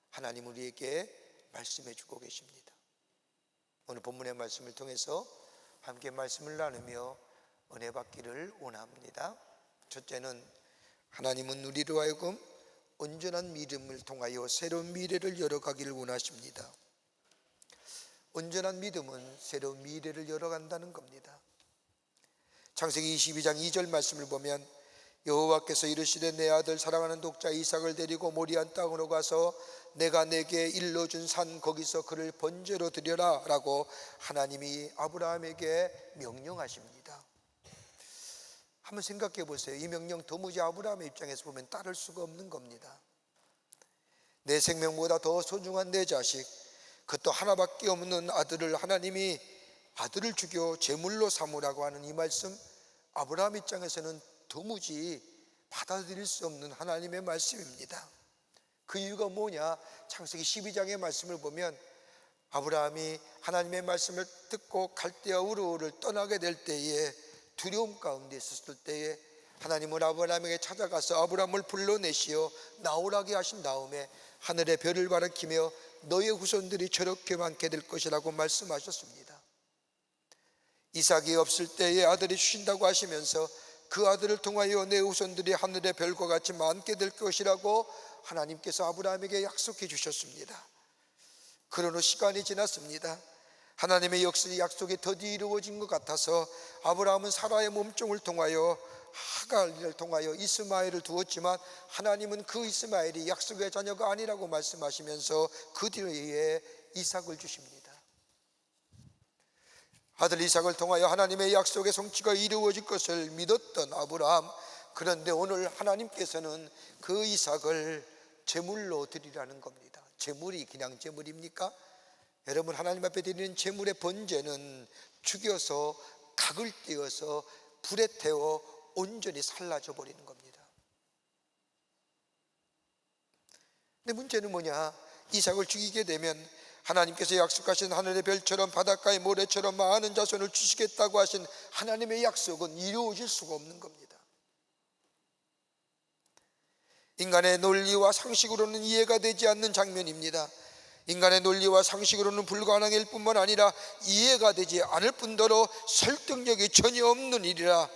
Speaker 3: 하나님 우리에게 말씀해 주고 계십니다. 오늘 본문의 말씀을 통해서 함께 말씀을 나누며 은혜 받기를 원합니다. 첫째는, 하나님은 우리로 하여금 온전한 믿음을 통하여 새로운 미래를 열어가기를 원하십니다. 온전한 믿음은 새로운 미래를 열어간다는 겁니다. 창세기 22장 2절 말씀을 보면, 여호와께서 이르시되 내 아들 사랑하는 독자 이삭을 데리고 모리안 땅으로 가서 내가 내게 일러준 산 거기서 그를 번제로 드려라 라고 하나님이 아브라함에게 명령하십니다. 한번 생각해 보세요. 이 명령 도무지 아브라함의 입장에서 보면 따를 수가 없는 겁니다. 내 생명보다 더 소중한 내 자식, 그것도 하나밖에 없는 아들을 하나님이 아들을 죽여 제물로 삼으라고 하는 이 말씀, 아브라함 입장에서는 도무지 받아들일 수 없는 하나님의 말씀입니다. 그 이유가 뭐냐? 창세기 12장의 말씀을 보면 아브라함이 하나님의 말씀을 듣고 갈대아 우르를 떠나게 될 때에 두려움 가운데 있었을 때에 하나님은 아브라함에게 찾아가서 아브라함을 불러내시어 나오라게 하신 다음에 하늘의 별을 가리키며 너의 후손들이 저렇게 많게 될 것이라고 말씀하셨습니다. 이삭이 없을 때에 아들이 주신다고 하시면서 그 아들을 통하여 내 후손들이 하늘의 별과 같이 많게 될 것이라고 하나님께서 아브라함에게 약속해 주셨습니다. 그러나 시간이 지났습니다. 하나님의 약속이 더디 이루어진 것 같아서 아브라함은 사라의 몸종을 통하여 하갈을 통하여 이스마엘을 두었지만 하나님은 그 이스마엘이 약속의 자녀가 아니라고 말씀하시면서 그 뒤에 이삭을 주십니다. 아들 이삭을 통하여 하나님의 약속의 성취가 이루어질 것을 믿었던 아브라함, 그런데 오늘 하나님께서는 그 이삭을 제물로 드리라는 겁니다. 제물이 그냥 제물입니까? 여러분, 하나님 앞에 드리는 제물의 번제는 죽여서 각을 띄어서 불에 태워 온전히 살라져 버리는 겁니다. 근데 문제는 뭐냐? 이삭을 죽이게 되면 하나님께서 약속하신 하늘의 별처럼 바닷가의 모래처럼 많은 자손을 주시겠다고 하신 하나님의 약속은 이루어질 수가 없는 겁니다. 인간의 논리와 상식으로는 이해가 되지 않는 장면입니다. 인간의 논리와 상식으로는 불가능일 뿐만 아니라 이해가 되지 않을 뿐더러 설득력이 전혀 없는 일이라,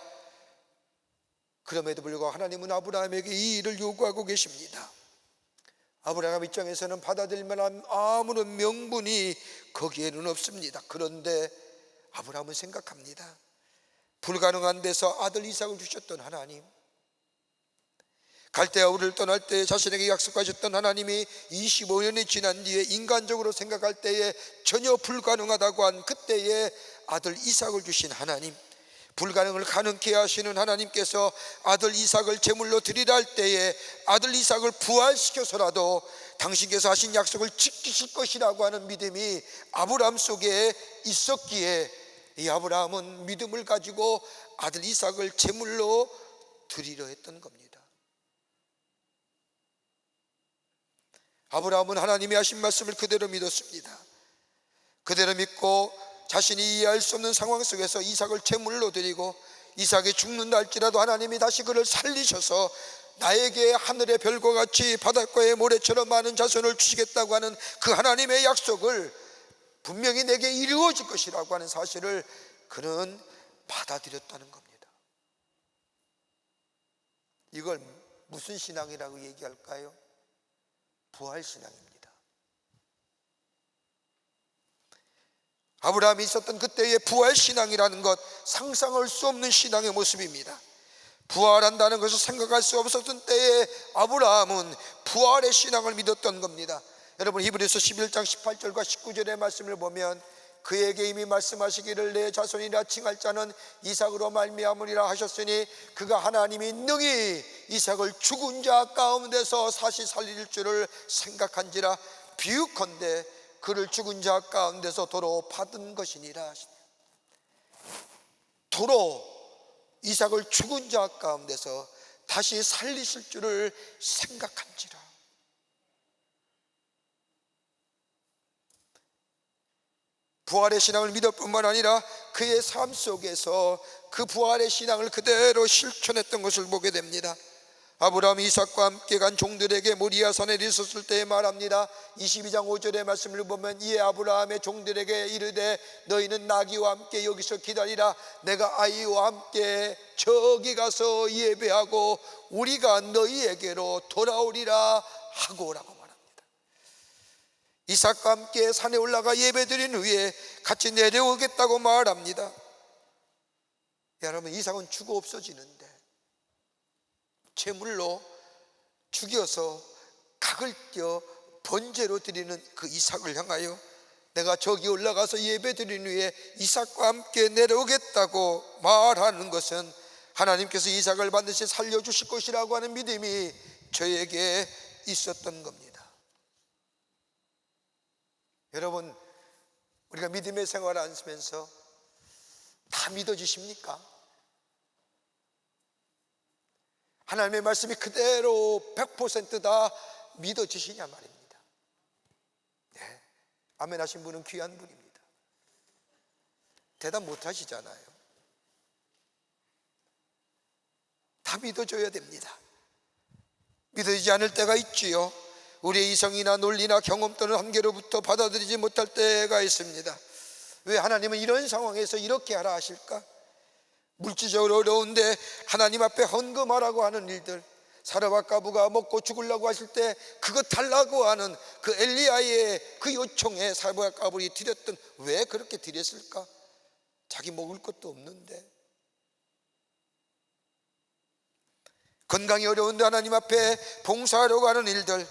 Speaker 3: 그럼에도 불구하고 하나님은 아브라함에게 이 일을 요구하고 계십니다. 아브라함 입장에서는 받아들일 만한 아무런 명분이 거기에는 없습니다. 그런데 아브라함은 생각합니다. 불가능한 데서 아들 이삭을 주셨던 하나님, 갈대아 우르를 떠날 때 자신에게 약속하셨던 하나님이 25년이 지난 뒤에 인간적으로 생각할 때에 전혀 불가능하다고 한 그때에 아들 이삭을 주신 하나님, 불가능을 가능케 하시는 하나님께서 아들 이삭을 제물로 드리라 할 때에 아들 이삭을 부활시켜서라도 당신께서 하신 약속을 지키실 것이라고 하는 믿음이 아브라함 속에 있었기에 이 아브라함은 믿음을 가지고 아들 이삭을 제물로 드리려 했던 겁니다. 아브라함은 하나님이 하신 말씀을 그대로 믿었습니다. 그대로 믿고 자신이 이해할 수 없는 상황 속에서 이삭을 제물로 드리고 이삭이 죽는다 할지라도 하나님이 다시 그를 살리셔서 나에게 하늘의 별과 같이 바닷가의 모래처럼 많은 자손을 주시겠다고 하는 그 하나님의 약속을 분명히 내게 이루어질 것이라고 하는 사실을 그는 받아들였다는 겁니다. 이걸 무슨 신앙이라고 얘기할까요? 부활신앙입니다. 아브라함이 있었던 그때의 부활신앙이라는 것, 상상할 수 없는 신앙의 모습입니다. 부활한다는 것을 생각할 수 없었던 때에 아브라함은 부활의 신앙을 믿었던 겁니다. 여러분, 히브리서 11장 18절과 19절의 말씀을 보면 그에게 이미 말씀하시기를 내 자손이라 칭할 자는 이삭으로 말미암으리라 하셨으니 그가 하나님이 능히 이삭을 죽은 자 가운데서 다시 살릴 줄을 생각한지라 비유컨대 그를 죽은 자 가운데서 도로 받은 것이니라. 도로 이삭을 죽은 자 가운데서 다시 살리실 줄을 생각한지라. 부활의 신앙을 믿을 뿐만 아니라 그의 삶 속에서 그 부활의 신앙을 그대로 실천했던 것을 보게 됩니다. 아브라함이 이삭과 함께 간 종들에게 모리아 산에 있었을 때에 말합니다. 22장 5절의 말씀을 보면 이에 아브라함의 종들에게 이르되 너희는 나귀와 함께 여기서 기다리라. 내가 아이와 함께 저기 가서 예배하고 우리가 너희에게로 돌아오리라 하고라고 말합니다. 이삭과 함께 산에 올라가 예배드린 후에 같이 내려오겠다고 말합니다. 여러분, 이삭은 죽어 없어지는데 제물로 죽여서 각을 껴 번제로 드리는 그 이삭을 향하여 내가 저기 올라가서 예배드린 후에 이삭과 함께 내려오겠다고 말하는 것은 하나님께서 이삭을 반드시 살려주실 것이라고 하는 믿음이 저에게 있었던 겁니다. 여러분, 우리가 믿음의 생활을 하면서 다 믿어지십니까? 하나님의 말씀이 그대로 100% 다 믿어지시냐 말입니다. 네, 아멘 하신 분은 귀한 분입니다. 대답 못 하시잖아요. 다 믿어줘야 됩니다. 믿어지지 않을 때가 있지요. 우리의 이성이나 논리나 경험 또는 한계로부터 받아들이지 못할 때가 있습니다. 왜 하나님은 이런 상황에서 이렇게 하라 하실까? 물질적으로 어려운데 하나님 앞에 헌금하라고 하는 일들, 사라와 가부가 먹고 죽으려고 하실 때 그거 달라고 하는 그 엘리야의 그 요청에 사라와 가부이 드렸던, 왜 그렇게 드렸을까? 자기 먹을 것도 없는데. 건강이 어려운데 하나님 앞에 봉사하려고 하는 일들,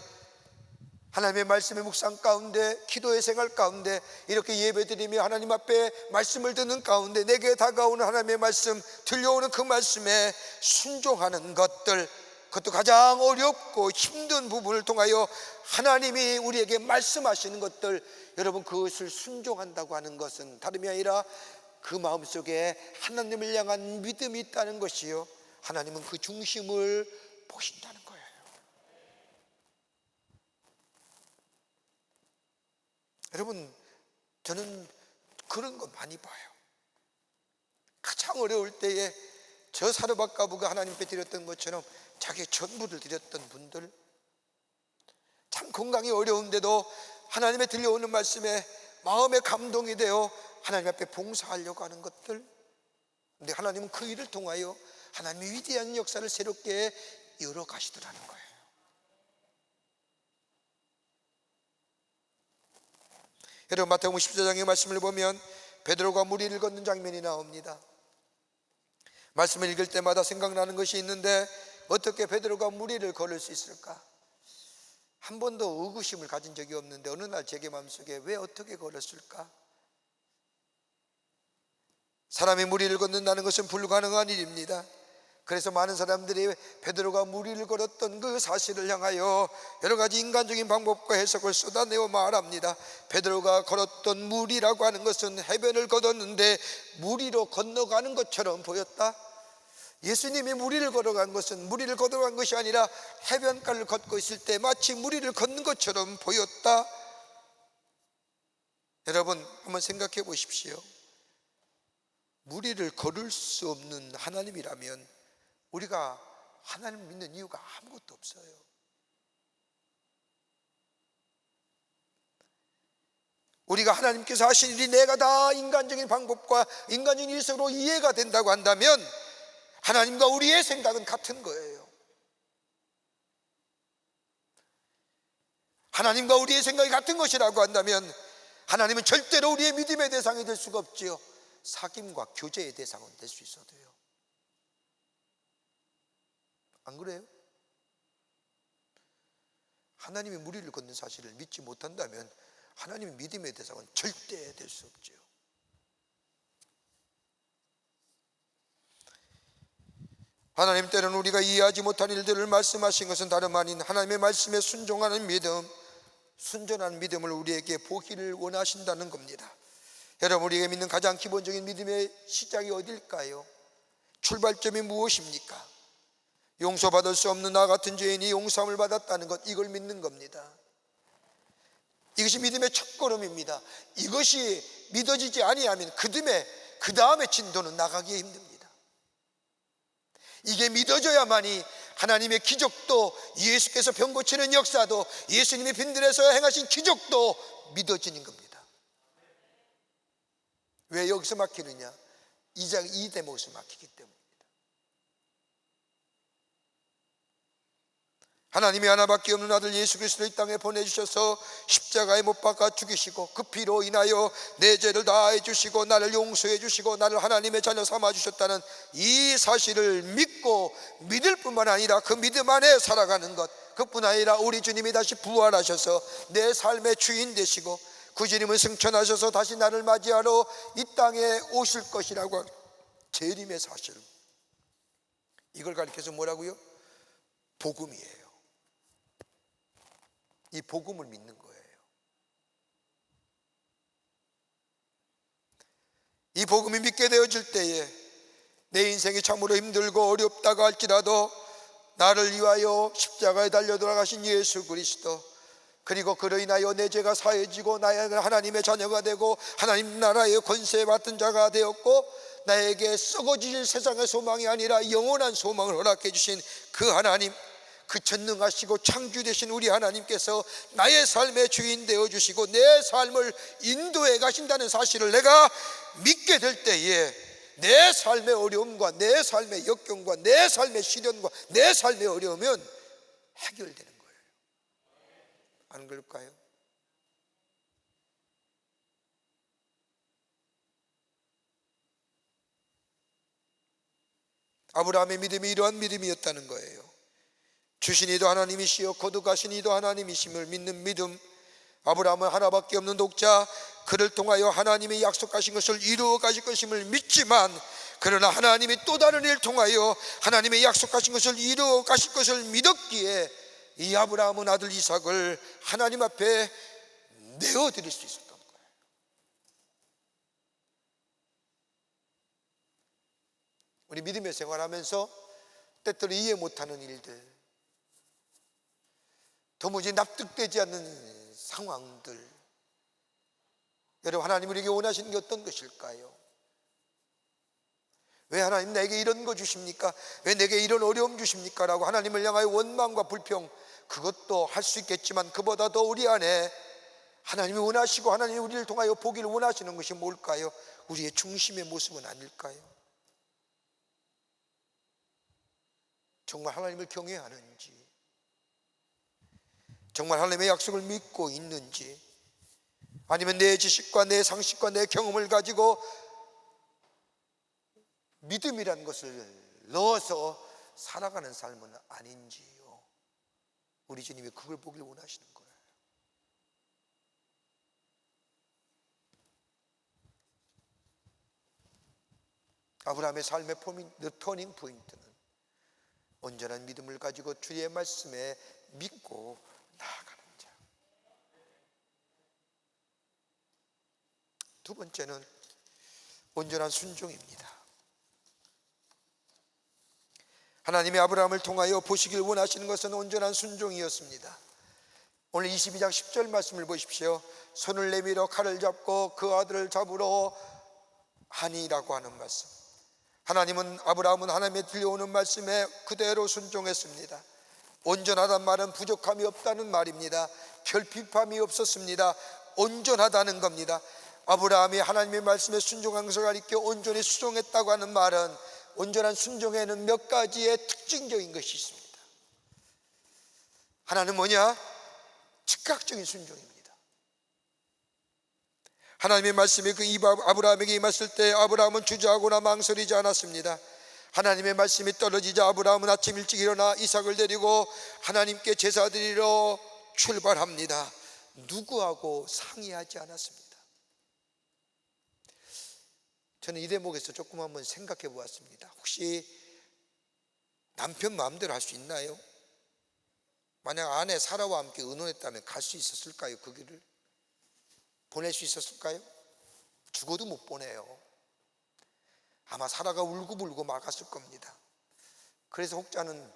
Speaker 3: 하나님의 말씀의 묵상 가운데, 기도의 생활 가운데, 이렇게 예배드리며 하나님 앞에 말씀을 듣는 가운데 내게 다가오는 하나님의 말씀, 들려오는 그 말씀에 순종하는 것들, 그것도 가장 어렵고 힘든 부분을 통하여 하나님이 우리에게 말씀하시는 것들, 여러분 그것을 순종한다고 하는 것은 다름이 아니라 그 마음속에 하나님을 향한 믿음이 있다는 것이요, 하나님은 그 중심을 보신다는 거예요. 여러분, 저는 그런 거 많이 봐요. 가장 어려울 때에 저 사르밧 과부가 하나님께 드렸던 것처럼 자기의 전부를 드렸던 분들, 참 건강이 어려운데도 하나님의 들려오는 말씀에 마음의 감동이 되어 하나님 앞에 봉사하려고 하는 것들, 근데 하나님은 그 일을 통하여 하나님의 위대한 역사를 새롭게 열어 가시더라는 거예요. 여러분, 마태복음 14장의 말씀을 보면 베드로가 무리를 걷는 장면이 나옵니다. 말씀을 읽을 때마다 생각나는 것이 있는데, 어떻게 베드로가 무리를 걸을 수 있을까? 한 번도 의구심을 가진 적이 없는데 어느 날 제게 마음속에 왜 어떻게 걸었을까? 사람이 무리를 걷는다는 것은 불가능한 일입니다. 그래서 많은 사람들이 베드로가 무리를 걸었던 그 사실을 향하여 여러 가지 인간적인 방법과 해석을 쏟아내어 말합니다. 베드로가 걸었던 무리라고 하는 것은 해변을 걷었는데 무리로 건너가는 것처럼 보였다. 예수님이 무리를 걸어간 것은 무리를 걸어간 것이 아니라 해변가를 걷고 있을 때 마치 무리를 걷는 것처럼 보였다. 여러분, 한번 생각해 보십시오. 무리를 걸을 수 없는 하나님이라면 우리가 하나님 믿는 이유가 아무것도 없어요. 우리가 하나님께서 하신 일이 내가 다 인간적인 방법과 인간적인 일석으로 이해가 된다고 한다면 하나님과 우리의 생각은 같은 거예요. 하나님과 우리의 생각이 같은 것이라고 한다면 하나님은 절대로 우리의 믿음의 대상이 될 수가 없지요. 사귐과 교제의 대상은 될 수 있어도요. 안 그래요? 하나님이 무리를 걷는 사실을 믿지 못한다면 하나님의 믿음의 대상은 절대 될 수 없지요. 하나님 때로는 우리가 이해하지 못한 일들을 말씀하신 것은 다름 아닌 하나님의 말씀에 순종하는 믿음, 순전한 믿음을 우리에게 보기를 원하신다는 겁니다. 여러분, 우리에게 믿는 가장 기본적인 믿음의 시작이 어딜까요? 출발점이 무엇입니까? 용서받을 수 없는 나 같은 죄인이 용서함을 받았다는 것, 이걸 믿는 겁니다. 이것이 믿음의 첫걸음입니다. 이것이 믿어지지 아니하면 그 다음에 진도는 나가기 힘듭니다. 이게 믿어져야만이 하나님의 기적도, 예수께서 병 고치는 역사도, 예수님이 빈들에서 행하신 기적도 믿어지는 겁니다. 왜 여기서 막히느냐? 이 대목에서 막히기 때문입니다. 하나님이 하나밖에 없는 아들 예수 그리스도를 이 땅에 보내주셔서 십자가에 못 박아 죽이시고 그 피로 인하여 내 죄를 다해 주시고 나를 용서해 주시고 나를 하나님의 자녀 삼아 주셨다는 이 사실을 믿고 믿을 뿐만 아니라 그 믿음 안에 살아가는 것, 그뿐 아니라 우리 주님이 다시 부활하셔서 내 삶의 주인 되시고 그 주님을 승천하셔서 다시 나를 맞이하러 이 땅에 오실 것이라고 하는 재림의 사실, 이걸 가리켜서 뭐라고요? 복음이에요. 이 복음을 믿는 거예요. 이 복음이 믿게 되어질 때에 내 인생이 참으로 힘들고 어렵다고 할지라도 나를 위하여 십자가에 달려 돌아가신 예수 그리스도, 그리고 그로 인하여 내 죄가 사해지고 나의 하나님의 자녀가 되고 하나님 나라의 권세에 맡은 자가 되었고 나에게 썩어질 세상의 소망이 아니라 영원한 소망을 허락해 주신 그 하나님, 그 전능하시고 창조되신 우리 하나님께서 나의 삶의 주인 되어주시고 내 삶을 인도해 가신다는 사실을 내가 믿게 될 때에 내 삶의 어려움과 내 삶의 역경과 내 삶의 시련과 내 삶의 어려움은 해결되는 거예요. 안 그럴까요? 아브라함의 믿음이 이러한 믿음이었다는 거예요. 주신이도 하나님이시여 거듭하시니도 하나님이심을 믿는 믿음. 아브라함은 하나밖에 없는 독자, 그를 통하여 하나님이 약속하신 것을 이루어 가실 것임을 믿지만, 그러나 하나님이 또 다른 일을 통하여 하나님의 약속하신 것을 이루어 가실 것을 믿었기에 이 아브라함은 아들 이삭을 하나님 앞에 내어드릴 수 있었던 거예요. 우리 믿음의 생활하면서 때때로 이해 못하는 일들, 도무지 납득되지 않는 상황들, 여러분, 하나님 우리에게 원하시는 게 어떤 것일까요? 왜 하나님 내게 이런 거 주십니까? 왜 내게 이런 어려움 주십니까? 라고 하나님을 향하여 원망과 불평, 그것도 할 수 있겠지만 그보다 더 우리 안에 하나님이 원하시고 하나님이 우리를 통하여 보기를 원하시는 것이 뭘까요? 우리의 중심의 모습은 아닐까요? 정말 하나님을 경외하는지, 정말 하나님의 약속을 믿고 있는지, 아니면 내 지식과 내 상식과 내 경험을 가지고 믿음이라는 것을 넣어서 살아가는 삶은 아닌지요. 우리 주님이 그걸 보길 원하시는 거예요. 아브라함의 삶의 터닝 포인트는 온전한 믿음을 가지고 주의 말씀에 믿고 나아가는 자. 두 번째는 온전한 순종입니다. 하나님이 아브라함을 통하여 보시길 원하시는 것은 온전한 순종이었습니다. 오늘 22장 10절 말씀을 보십시오. 손을 내밀어 칼을 잡고 그 아들을 잡으러 하니라고 하는 말씀. 하나님은 아브라함은 하나님의 들려오는 말씀에 그대로 순종했습니다. 온전하다는 말은 부족함이 없다는 말입니다. 결핍함이 없었습니다. 온전하다는 겁니다. 아브라함이 하나님의 말씀에 순종한 것을 가리켜 온전히 순종했다고 하는 말은 온전한 순종에는 몇 가지의 특징적인 것이 있습니다. 하나는 뭐냐? 즉각적인 순종입니다. 하나님의 말씀이 그 아브라함에게 임했을 때 아브라함은 주저하거나 망설이지 않았습니다. 하나님의 말씀이 떨어지자 아브라함은 아침 일찍 일어나 이삭을 데리고 하나님께 제사 드리러 출발합니다. 누구하고 상의하지 않았습니다. 저는 이 대목에서 조금 한번 생각해 보았습니다. 혹시 남편 마음대로 할 수 있나요? 만약 아내 사라와 함께 의논했다면 갈 수 있었을까요? 그 길을 보낼 수 있었을까요? 죽어도 못 보내요. 아마 사라가 울고불고 막았을 겁니다. 그래서 혹자는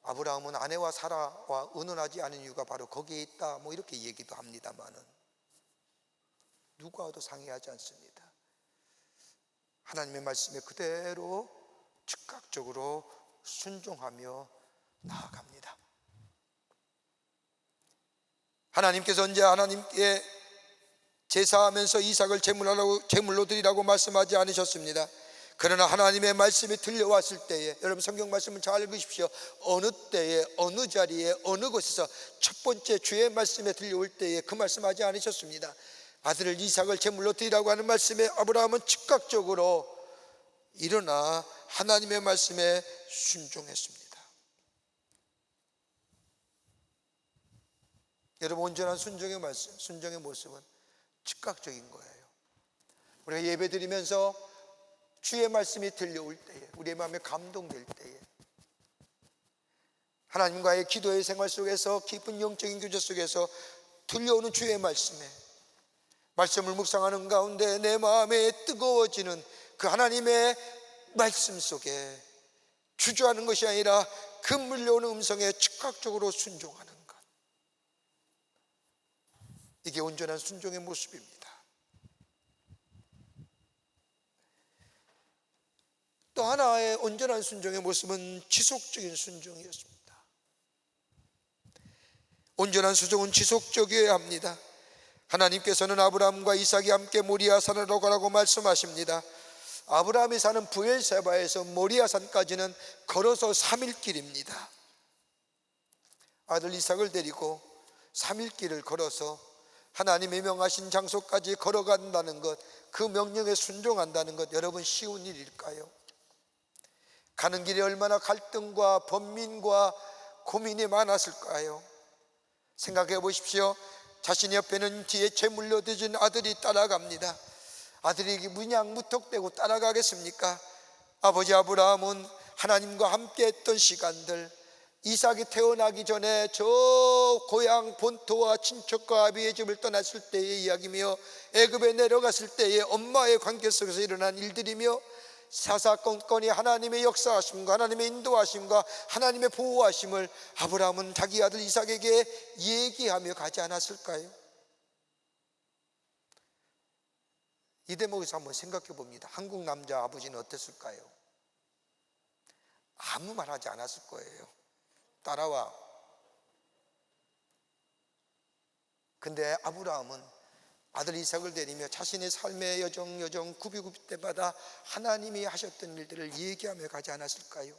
Speaker 3: 아브라함은 아내와 사라와 의논하지 않은 이유가 바로 거기에 있다, 뭐 이렇게 얘기도 합니다만은 누구와도 상의하지 않습니다. 하나님의 말씀에 그대로 즉각적으로 순종하며 나아갑니다. 하나님께서 언제 하나님께 제사하면서 이삭을 제물로 드리라고 말씀하지 않으셨습니다. 그러나 하나님의 말씀이 들려왔을 때에, 여러분 성경 말씀을 잘 읽으십시오. 어느 때에, 어느 자리에, 어느 곳에서 첫 번째 주의 말씀에 들려올 때에 그 말씀하지 않으셨습니다. 아들을 이삭을 제물로 드리라고 하는 말씀에 아브라함은 즉각적으로 일어나 하나님의 말씀에 순종했습니다. 여러분, 온전한 순종의 말씀, 순종의 모습은 즉각적인 거예요. 우리가 예배 드리면서 주의 말씀이 들려올 때에, 우리의 마음에 감동될 때에, 하나님과의 기도의 생활 속에서, 깊은 영적인 교제 속에서 들려오는 주의 말씀에, 말씀을 묵상하는 가운데 내 마음에 뜨거워지는 그 하나님의 말씀 속에 주저하는 것이 아니라 그 물려오는 음성에 즉각적으로 순종하는 것, 이게 온전한 순종의 모습입니다. 또 하나의 온전한 순종의 모습은 지속적인 순종이었습니다. 온전한 순종은 지속적이어야 합니다. 하나님께서는 아브라함과 이삭이 함께 모리아산으로 가라고 말씀하십니다. 아브라함이 사는 브엘세바에서 모리아산까지는 걸어서 3일 길입니다. 아들 이삭을 데리고 3일 길을 걸어서 하나님이 명하신 장소까지 걸어간다는 것, 그 명령에 순종한다는 것, 여러분 쉬운 일일까요? 가는 길에 얼마나 갈등과 번민과 고민이 많았을까요? 생각해 보십시오. 자신 옆에는 뒤에 재물로 늦은 아들이 따라갑니다. 아들이 무양무턱대고 따라가겠습니까? 아버지 아브라함은 하나님과 함께 했던 시간들, 이삭이 태어나기 전에 저 고향 본토와 친척과 아비의 집을 떠났을 때의 이야기며, 애굽에 내려갔을 때의 엄마의 관계 속에서 일어난 일들이며, 사사건건이 하나님의 역사하심과 하나님의 인도하심과 하나님의 보호하심을 아브라함은 자기 아들 이삭에게 얘기하며 가지 않았을까요? 이 대목에서 한번 생각해 봅니다. 한국 남자 아버지는 어땠을까요? 아무 말 하지 않았을 거예요. 따라와. 근데 아브라함은 아들 이삭을 데리며 자신의 삶의 여정 구비구비 때마다 하나님이 하셨던 일들을 얘기하며 가지 않았을까요?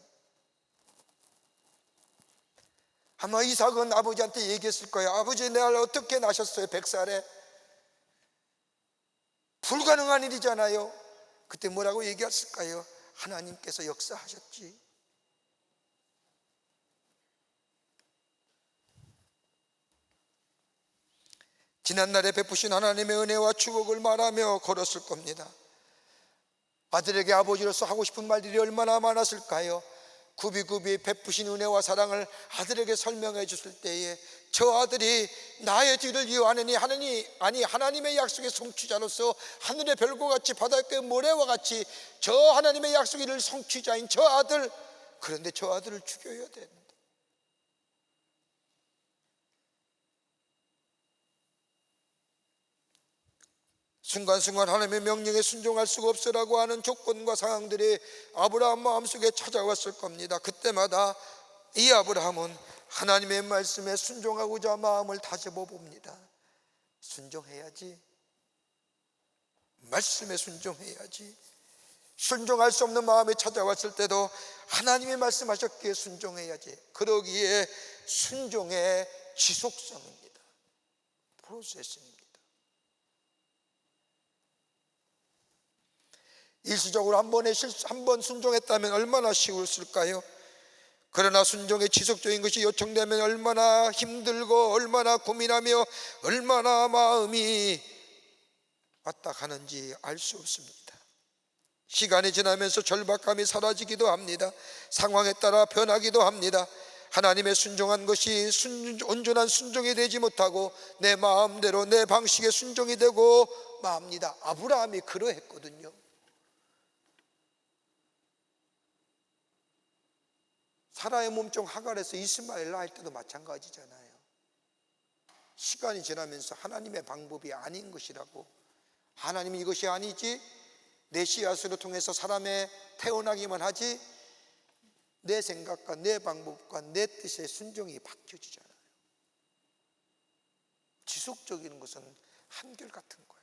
Speaker 3: 아마 이삭은 아버지한테 얘기했을 거예요. 아버지, 내 아들 어떻게 낳으셨어요? 100살에 불가능한 일이잖아요. 그때 뭐라고 얘기했을까요? 하나님께서 역사하셨지. 지난날에 베푸신 하나님의 은혜와 축복을 말하며 걸었을 겁니다. 아들에게 아버지로서 하고 싶은 말들이 얼마나 많았을까요? 굽이굽이 베푸신 은혜와 사랑을 아들에게 설명해 줬을 때에 저 아들이 나의 뒤를 이어하느니 하나님의 약속의 성취자로서 하늘의 별과 같이 바닷가의 모래와 같이 저 하나님의 약속의 일을 성취자인 저 아들, 그런데 저 아들을 죽여야 된다. 순간순간 하나님의 명령에 순종할 수가 없으라고 하는 조건과 상황들이 아브라함 마음속에 찾아왔을 겁니다. 그때마다 이 아브라함은 하나님의 말씀에 순종하고자 마음을 다잡아 봅니다. 순종해야지. 말씀에 순종해야지. 순종할 수 없는 마음이 찾아왔을 때도 하나님의 말씀하셨기에 순종해야지. 그러기에 순종의 지속성입니다. 프로세스입니다. 일시적으로 한 번 순종했다면 얼마나 쉬웠을까요? 그러나 순종의 지속적인 것이 요청되면 얼마나 힘들고 얼마나 고민하며 얼마나 마음이 왔다 가는지 알 수 없습니다. 시간이 지나면서 절박감이 사라지기도 합니다. 상황에 따라 변하기도 합니다. 하나님의 순종한 것이 온전한 순종이 되지 못하고 내 마음대로 내 방식의 순종이 되고 맙니다. 아브라함이 그러했거든요. 사라의 몸종 하갈에서 이스마엘 낳을 때도 마찬가지잖아요. 시간이 지나면서 하나님의 방법이 아닌 것이라고, 하나님이 이것이 아니지, 내 씨앗으로 통해서 사람의 태어나기만 하지 내 생각과 내 방법과 내 뜻의 순종이 바뀌어지잖아요. 지속적인 것은 한결같은 거예요.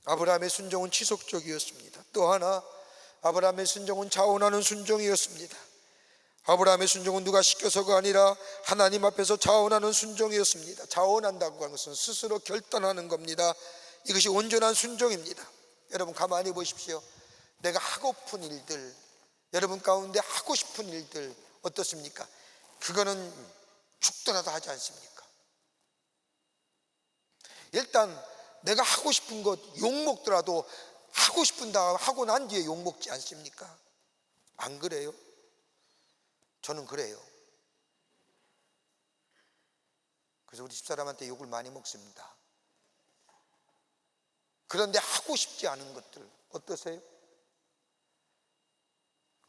Speaker 3: 아브라함의 순종은 지속적이었습니다. 또 하나, 아브라함의 순종은 자원하는 순종이었습니다. 아브라함의 순종은 누가 시켜서가 아니라 하나님 앞에서 자원하는 순종이었습니다. 자원한다고 하는 것은 스스로 결단하는 겁니다. 이것이 온전한 순종입니다. 여러분 가만히 보십시오. 내가 하고픈 일들, 여러분 가운데 하고 싶은 일들 어떻습니까? 그거는 죽더라도 하지 않습니까? 일단 내가 하고 싶은 것 욕먹더라도 하고 싶은다 하고 난 뒤에 욕먹지 않습니까? 안 그래요? 저는 그래요. 그래서 우리 집사람한테 욕을 많이 먹습니다. 그런데 하고 싶지 않은 것들 어떠세요?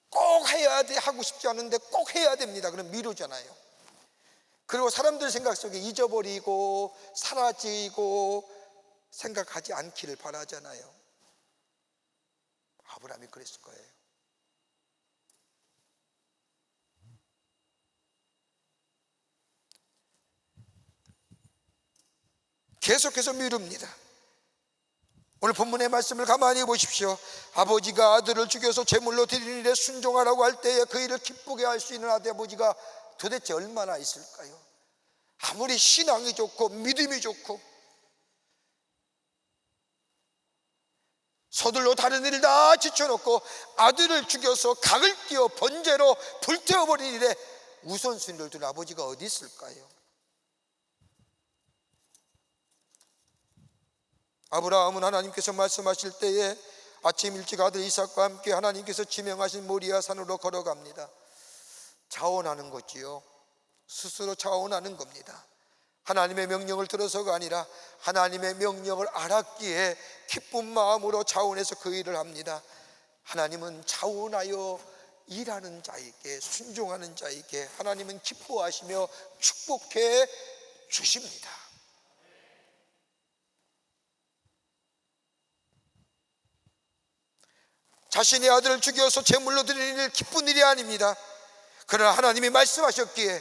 Speaker 3: 꼭 해야 돼. 하고 싶지 않은데 꼭 해야 됩니다. 그럼 미루잖아요. 그리고 사람들 생각 속에 잊어버리고 사라지고 생각하지 않기를 바라잖아요. 아브라함이 그랬을 거예요. 계속해서 미룹니다. 오늘 본문의 말씀을 가만히 보십시오. 아버지가 아들을 죽여서 제물로 드리는 일에 순종하라고 할 때에 그 일을 기쁘게 할 수 있는 아버지가 도대체 얼마나 있을까요? 아무리 신앙이 좋고 믿음이 좋고 서둘러 다른 일을 다 지쳐놓고 아들을 죽여서 각을 띄어 번제로 불태워버린 일에 우선순위를 둔 아버지가 어디 있을까요? 아브라함은 하나님께서 말씀하실 때에 아침 일찍 아들 이삭과 함께 하나님께서 지명하신 모리아 산으로 걸어갑니다. 자원하는 거지요. 스스로 자원하는 겁니다. 하나님의 명령을 들어서가 아니라 하나님의 명령을 알았기에 기쁜 마음으로 자원해서 그 일을 합니다. 하나님은 자원하여 일하는 자에게, 순종하는 자에게 하나님은 기뻐하시며 축복해 주십니다. 자신의 아들을 죽여서 제물로 드리는 일 기쁜 일이 아닙니다. 그러나 하나님이 말씀하셨기에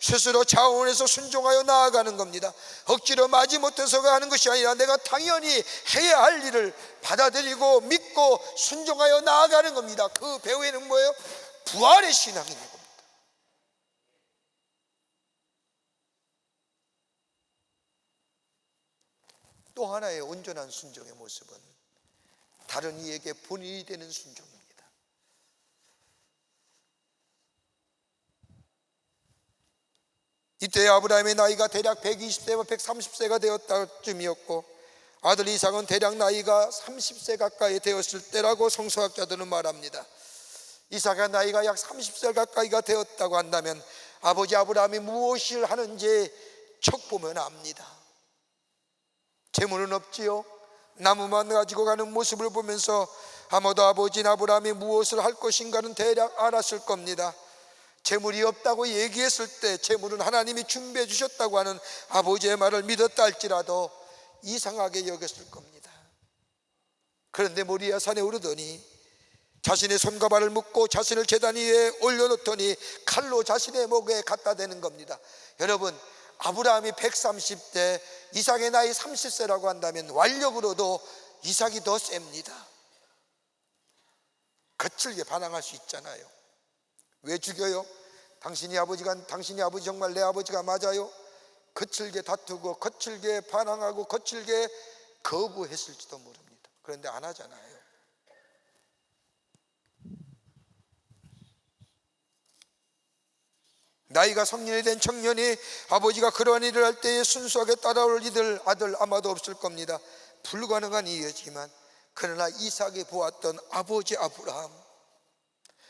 Speaker 3: 스스로 자원해서 순종하여 나아가는 겁니다. 억지로 마지못해서가 하는 것이 아니라 내가 당연히 해야 할 일을 받아들이고 믿고 순종하여 나아가는 겁니다. 그 배후에는 뭐예요? 부활의 신앙이 있는 겁니다. 또 하나의 온전한 순종의 모습은 다른 이에게 본인이 되는 순종입니다. 이때 아브라함의 나이가 대략 120세와 130세가 되었다 쯤이었고 아들 이삭은 대략 나이가 30세 가까이 되었을 때라고 성서학자들은 말합니다. 이삭의 나이가 약 30세 가까이가 되었다고 한다면 아버지 아브라함이 무엇을 하는지 척 보면 압니다. 재물은 없지요. 나무만 가지고 가는 모습을 보면서 아마도 아버지 아브라함이 무엇을 할 것인가는 대략 알았을 겁니다. 재물이 없다고 얘기했을 때 재물은 하나님이 준비해 주셨다고 하는 아버지의 말을 믿었다 할지라도 이상하게 여겼을 겁니다. 그런데 모리아 산에 오르더니 자신의 손과 발을 묶고 자신을 제단 위에 올려놓더니 칼로 자신의 목에 갖다 대는 겁니다. 여러분, 아브라함이 130대, 이삭의 나이 30세라고 한다면 완력으로도 이삭이 더 셉니다. 거칠게 반항할 수 있잖아요. 왜 죽여요? 당신이 아버지 정말 내 아버지가 맞아요? 거칠게 다투고 거칠게 반항하고 거칠게 거부했을지도 모릅니다. 그런데 안 하잖아요. 나이가 성년이 된 청년이 아버지가 그러한 일을 할 때에 순수하게 따라올 이들 아들 아마도 없을 겁니다. 불가능한 일이지만 그러나 이삭이 보았던 아버지 아브라함,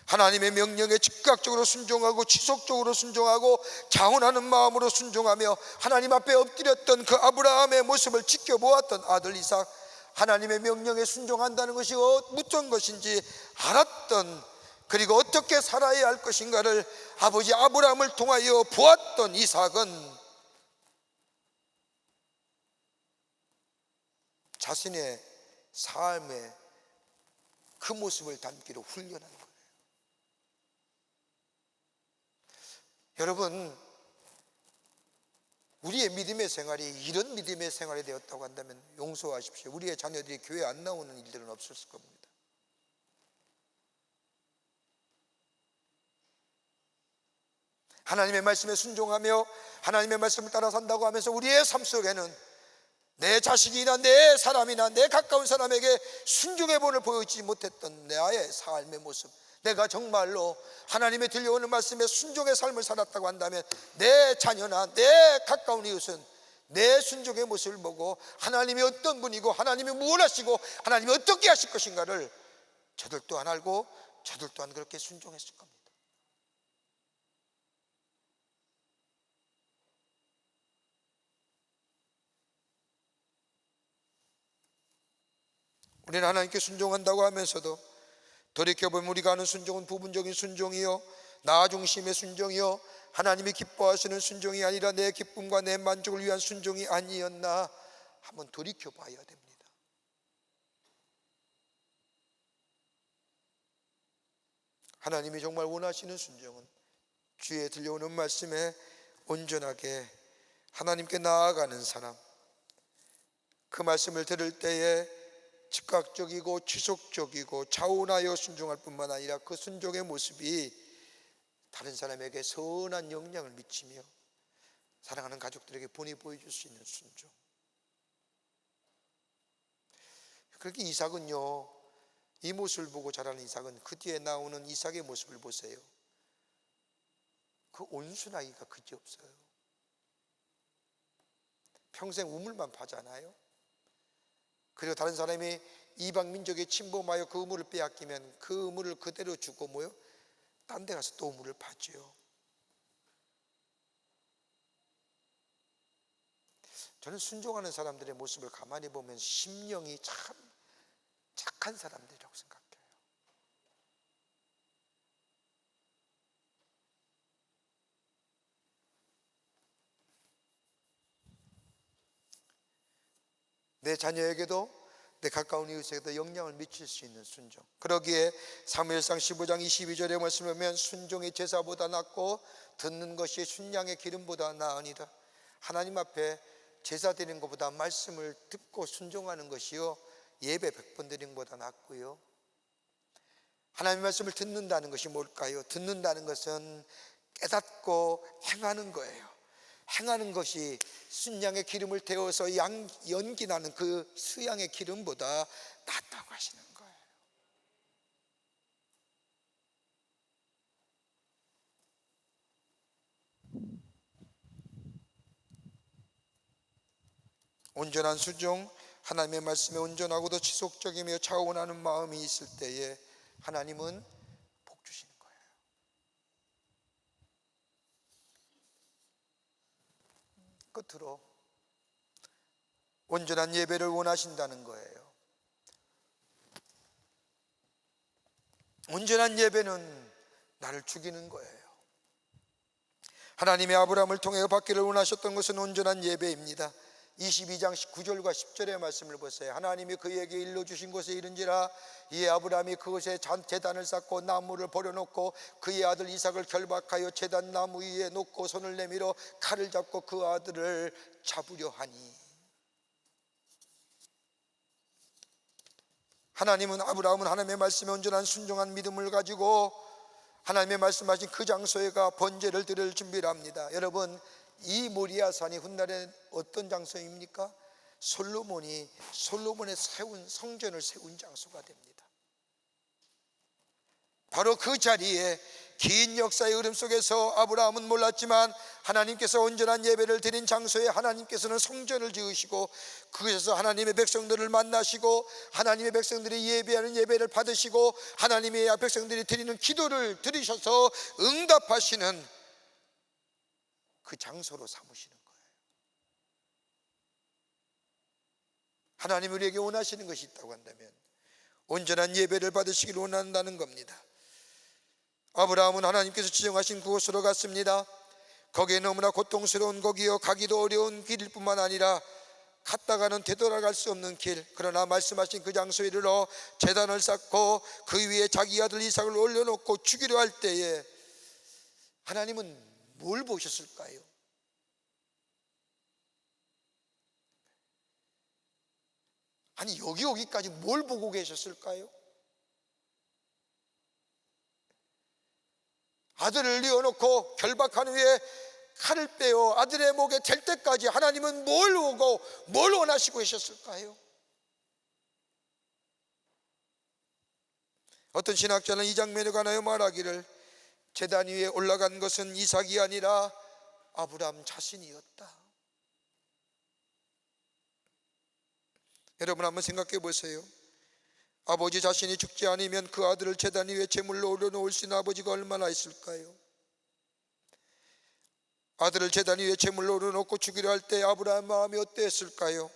Speaker 3: 하나님의 명령에 즉각적으로 순종하고 지속적으로 순종하고 자원하는 마음으로 순종하며 하나님 앞에 엎드렸던 그 아브라함의 모습을 지켜보았던 아들 이삭, 하나님의 명령에 순종한다는 것이 어떤 것인지 알았던, 그리고 어떻게 살아야 할 것인가를 아버지 아브라함을 통하여 보았던 이삭은 자신의 삶에 그 모습을 담기로 훈련한 거예요. 여러분, 우리의 믿음의 생활이 이런 믿음의 생활이 되었다고 한다면 용서하십시오. 우리의 자녀들이 교회 안 나오는 일들은 없었을 겁니다. 하나님의 말씀에 순종하며 하나님의 말씀을 따라 산다고 하면서 우리의 삶 속에는 내 자식이나 내 사람이나 내 가까운 사람에게 순종의 본을 보여주지 못했던 나의 삶의 모습, 내가 정말로 하나님의 들려오는 말씀에 순종의 삶을 살았다고 한다면 내 자녀나 내 가까운 이웃은 내 순종의 모습을 보고 하나님이 어떤 분이고 하나님이 무엇을 하시고 하나님이 어떻게 하실 것인가를 저들 또한 알고 저들 또한 그렇게 순종했을 겁니다. 우리는 하나님께 순종한다고 하면서도 돌이켜보면 우리가 하는 순종은 부분적인 순종이요, 나 중심의 순종이요, 하나님이 기뻐하시는 순종이 아니라 내 기쁨과 내 만족을 위한 순종이 아니었나 한번 돌이켜봐야 됩니다. 하나님이 정말 원하시는 순종은 주에 들려오는 말씀에 온전하게 하나님께 나아가는 사람, 그 말씀을 들을 때에 즉각적이고 지속적이고 자원하여 순종할 뿐만 아니라 그 순종의 모습이 다른 사람에게 선한 영향을 미치며 사랑하는 가족들에게 본이 보여줄 수 있는 순종. 그렇게 이삭은요, 이 모습을 보고 자라는 이삭은 그 뒤에 나오는 이삭의 모습을 보세요. 그 온순하기가 그지없어요. 평생 우물만 파잖아요. 그리고 다른 사람이 이방 민족에 침범하여 그 우물을 빼앗기면 그 우물을 그대로 주고 뭐요? 딴 데 가서 또 우물을 파죠. 저는 순종하는 사람들의 모습을 가만히 보면 심령이 참 착한 사람들이라고 생각해요. 내 자녀에게도 내 가까운 이웃에게도 영향을 미칠 수 있는 순종. 그러기에 사무엘상 15장 22절에 말씀을 보면 순종이 제사보다 낫고 듣는 것이 순양의 기름보다 나으니라. 하나님 앞에 제사 드리는 것보다 말씀을 듣고 순종하는 것이요, 예배 100번 드리는 것보다 낫고요. 하나님의 말씀을 듣는다는 것이 뭘까요? 듣는다는 것은 깨닫고 행하는 거예요. 행하는 것이 순양의 기름을 태워서 연기 나는 그 수양의 기름보다 낫다고 하시는 거예요. 온전한 순종, 하나님의 말씀에 온전하고도 지속적이며 차원하는 마음이 있을 때에 하나님은 복 주시는 거예요. 끝으로 온전한 예배를 원하신다는 거예요. 온전한 예배는 나를 죽이는 거예요. 하나님의 아브라함을 통해 받기를 원하셨던 것은 온전한 예배입니다. 22장 9절과 10절의 말씀을 보세요. 하나님이 그에게 일러주신 곳에 이른지라 이에 아브라함이 그곳에 제단을 쌓고 나무를 버려놓고 그의 아들 이삭을 결박하여 제단 나무 위에 놓고 손을 내밀어 칼을 잡고 그 아들을 잡으려 하니. 아브라함은 하나님의 말씀에 온전한 순종한 믿음을 가지고 하나님의 말씀하신 그 장소에 가 번제를 드릴 준비를 합니다. 여러분, 이 모리아산이 훗날에 어떤 장소입니까? 솔로몬의 세운 성전을 세운 장소가 됩니다. 바로 그 자리에 긴 역사의 흐름 속에서 아브라함은 몰랐지만 하나님께서 온전한 예배를 드린 장소에 하나님께서는 성전을 지으시고 그곳에서 하나님의 백성들을 만나시고 하나님의 백성들이 예배하는 예배를 받으시고 하나님의 백성들이 드리는 기도를 들으셔서 응답하시는 그 장소로 삼으시는 거예요. 하나님 우리에게 원하시는 것이 있다고 한다면 온전한 예배를 받으시기를 원한다는 겁니다. 아브라함은 하나님께서 지정하신 그곳으로 갔습니다. 거기에 너무나 고통스러운 거기요, 가기도 어려운 길일 뿐만 아니라 갔다가는 되돌아갈 수 없는 길. 그러나 말씀하신 그 장소에 이르러 제단을 쌓고 그 위에 자기 아들 이삭을 올려놓고 죽이려 할 때에 하나님은 뭘 보셨을까요? 아니 여기까지 뭘 보고 계셨을까요? 아들을 뉘어놓고 결박한 후에 칼을 빼어 아들의 목에 댈 때까지 하나님은 뭘 보고 뭘 원하시고 계셨을까요? 어떤 신학자는 이 장면에 관하여 말하기를 제단 위에 올라간 것은 이삭이 아니라 아브라함 자신이었다. 여러분 한번 생각해 보세요. 아버지 자신이 죽지 않으면 그 아들을 제단 위에 제물로 올려놓을 수 있는 아버지가 얼마나 있을까요? 아들을 제단 위에 제물로 올려놓고 죽이려 할 때 아브라함의 마음이 어땠을까요?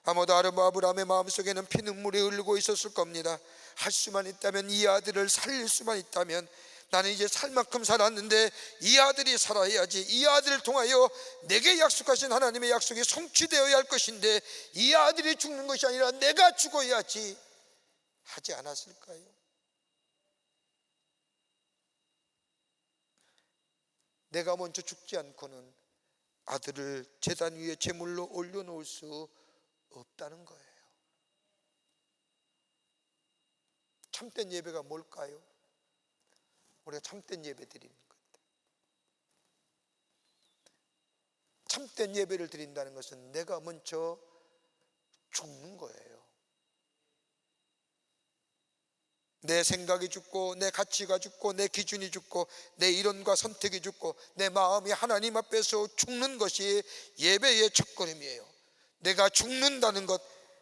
Speaker 3: 아마도 아브라함의 마음속에는 피눈물이 흐르고 있었을 겁니다. 할 수만 있다면, 이 아들을 살릴 수만 있다면, 나는 이제 살 만큼 살았는데 이 아들이 살아야지, 이 아들을 통하여 내게 약속하신 하나님의 약속이 성취되어야 할 것인데 이 아들이 죽는 것이 아니라 내가 죽어야지 하지 않았을까요? 내가 먼저 죽지 않고는 아들을 제단 위에 제물로 올려놓을 수 없다는 거예요. 참된 예배가 뭘까요? 우리가 참된 예배 드리는 겁니다. 참된 예배를 드린다는 것은 내가 먼저 죽는 거예요. 내 생각이 죽고 내 가치가 죽고 내 기준이 죽고 내 이론과 선택이 죽고 내 마음이 하나님 앞에서 죽는 것이 예배의 첫걸음이에요. 내가 죽는다는 것,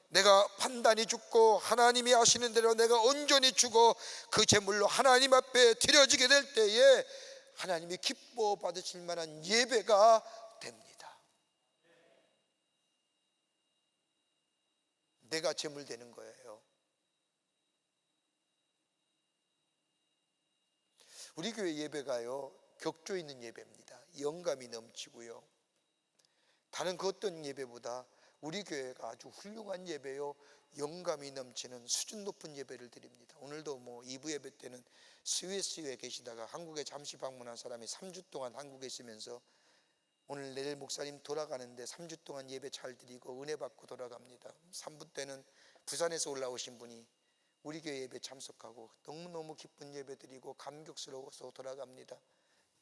Speaker 3: 내가 판단이 죽고 하나님이 하시는 대로 내가 온전히 죽어 그 제물로 하나님 앞에 드려지게 될 때에 하나님이 기뻐 받으실 만한 예배가 됩니다. 내가 제물 되는 거예요. 우리 교회 예배가요, 격조 있는 예배입니다. 영감이 넘치고요, 다른 그 어떤 예배보다 우리 교회가 아주 훌륭한 예배요, 영감이 넘치는 수준 높은 예배를 드립니다. 오늘도 2부 예배 때는 스위스에 계시다가 한국에 잠시 방문한 사람이 3주 동안 한국에 있으면서 오늘 내일 목사님 돌아가는데 3주 동안 예배 잘 드리고 은혜 받고 돌아갑니다. 3부 때는 부산에서 올라오신 분이 우리 교회 예배 참석하고 너무너무 기쁜 예배 드리고 감격스러워서 돌아갑니다.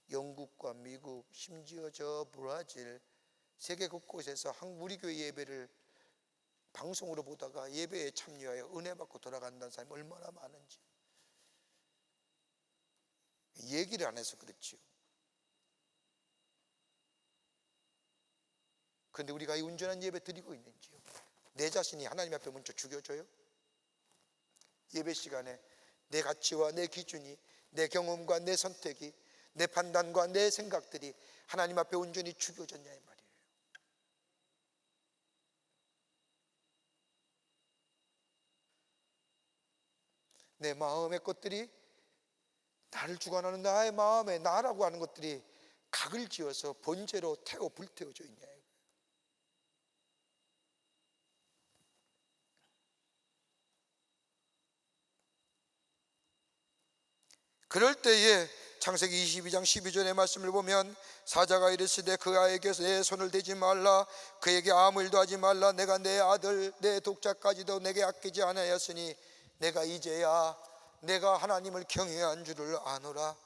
Speaker 3: 영국과 미국, 심지어 저 브라질, 세계 곳곳에서 우리 교회 예배를 방송으로 보다가 예배에 참여하여 은혜 받고 돌아간다는 사람이 얼마나 많은지 얘기를 안 해서 그렇지요. 그런데 우리가 이 온전한 예배 드리고 있는지요? 내 자신이 하나님 앞에 먼저 죽여줘요? 예배 시간에 내 가치와 내 기준이, 내 경험과 내 선택이, 내 판단과 내 생각들이 하나님 앞에 온전히 죽여졌냐 이 말이에요. 내 마음의 것들이, 나를 주관하는 나의 마음에 나라고 하는 것들이 각을 지어서 번제로 불태워져 있냐. 그럴 때에 창세기 22장 12절의 말씀을 보면 사자가 이르시되 그 아이에게 내 손을 대지 말라, 그에게 아무 일도 하지 말라. 내가 내 아들 내 독자까지도 내게 아끼지 아니하였으니 내가 이제야 내가 하나님을 경외한 줄을 아노라.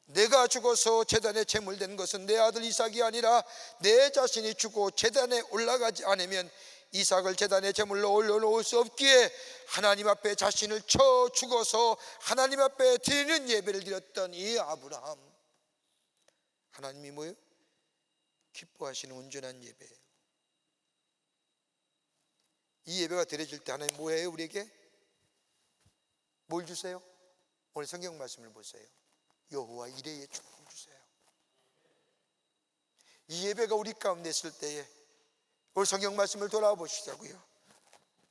Speaker 3: 내가 죽어서 제단에 제물된 것은 내 아들 이삭이 아니라 내 자신이 죽고 제단에 올라가지 않으면 이삭을 제단에 제물로 올려놓을 수 없기에 하나님 앞에 자신을 쳐 죽어서 하나님 앞에 드리는 예배를 드렸던 이 아브라함, 하나님이 뭐예요? 기뻐하시는 온전한 예배예요. 이 예배가 드려질 때 하나님 뭐예요? 우리에게 뭘 주세요? 오늘 성경 말씀을 보세요. 여호와 이레의 축복 주세요. 이 예배가 우리 가운데 있을 때에 오늘 성경 말씀을 돌아보시자고요.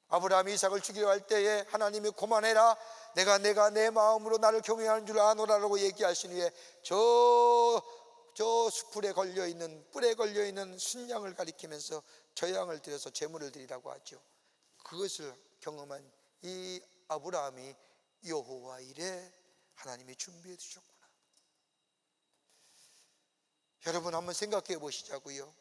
Speaker 3: 아브라함이 이삭을 죽이려 할 때에 하나님이 고만해라, 내가 내 마음으로 나를 경외하는 줄 아노라라고 얘기하신 후에 저 수풀에 걸려있는, 뿔에 걸려있는 순양을 가리키면서 저 양을 들여서 제물을 드리라고 하죠. 그것을 경험한 이 아브라함이 여호와 이레, 하나님이 준비해 주셨구나. 여러분 한번 생각해 보시자고요.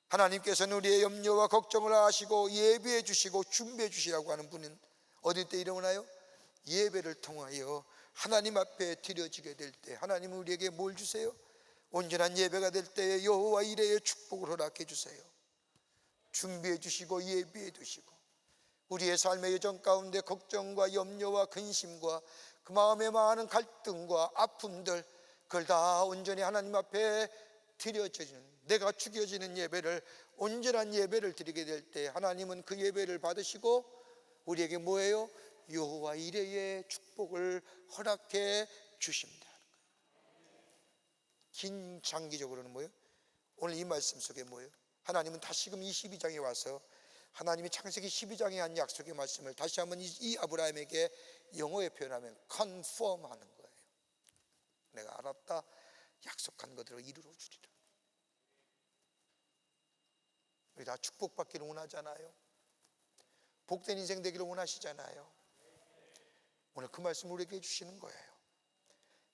Speaker 3: 하나님께서는 우리의 염려와 걱정을 아시고 예비해 주시고 준비해 주시라고 하는 분은 어디 때 일어나요? 예배를 통하여 하나님 앞에 드려지게 될 때 하나님은 우리에게 뭘 주세요? 온전한 예배가 될 때에 여호와 이레의 축복을 허락해 주세요. 준비해 주시고 예비해 두시고 우리의 삶의 여정 가운데 걱정과 염려와 근심과 그 마음에 많은 갈등과 아픔들, 그걸 다 온전히 하나님 앞에 드려지는, 내가 죽여지는 예배를, 온전한 예배를 드리게 될 때 하나님은 그 예배를 받으시고 우리에게 뭐예요? 여호와 이레의 축복을 허락해 주십니다. 긴 장기적으로는 뭐예요? 오늘 이 말씀 속에 뭐예요? 하나님은 다시금 이 12장에 와서 하나님이 창세기 12장에 한 약속의 말씀을 다시 한번 이 아브라함에게 영어에 표현하면 confirm 하는 거예요. 내가 알았다, 약속한 것들을 이루어 주리라. 우리 다 축복받기를 원하잖아요. 복된 인생 되기를 원하시잖아요. 오늘 그 말씀을 우리에게 해주시는 거예요.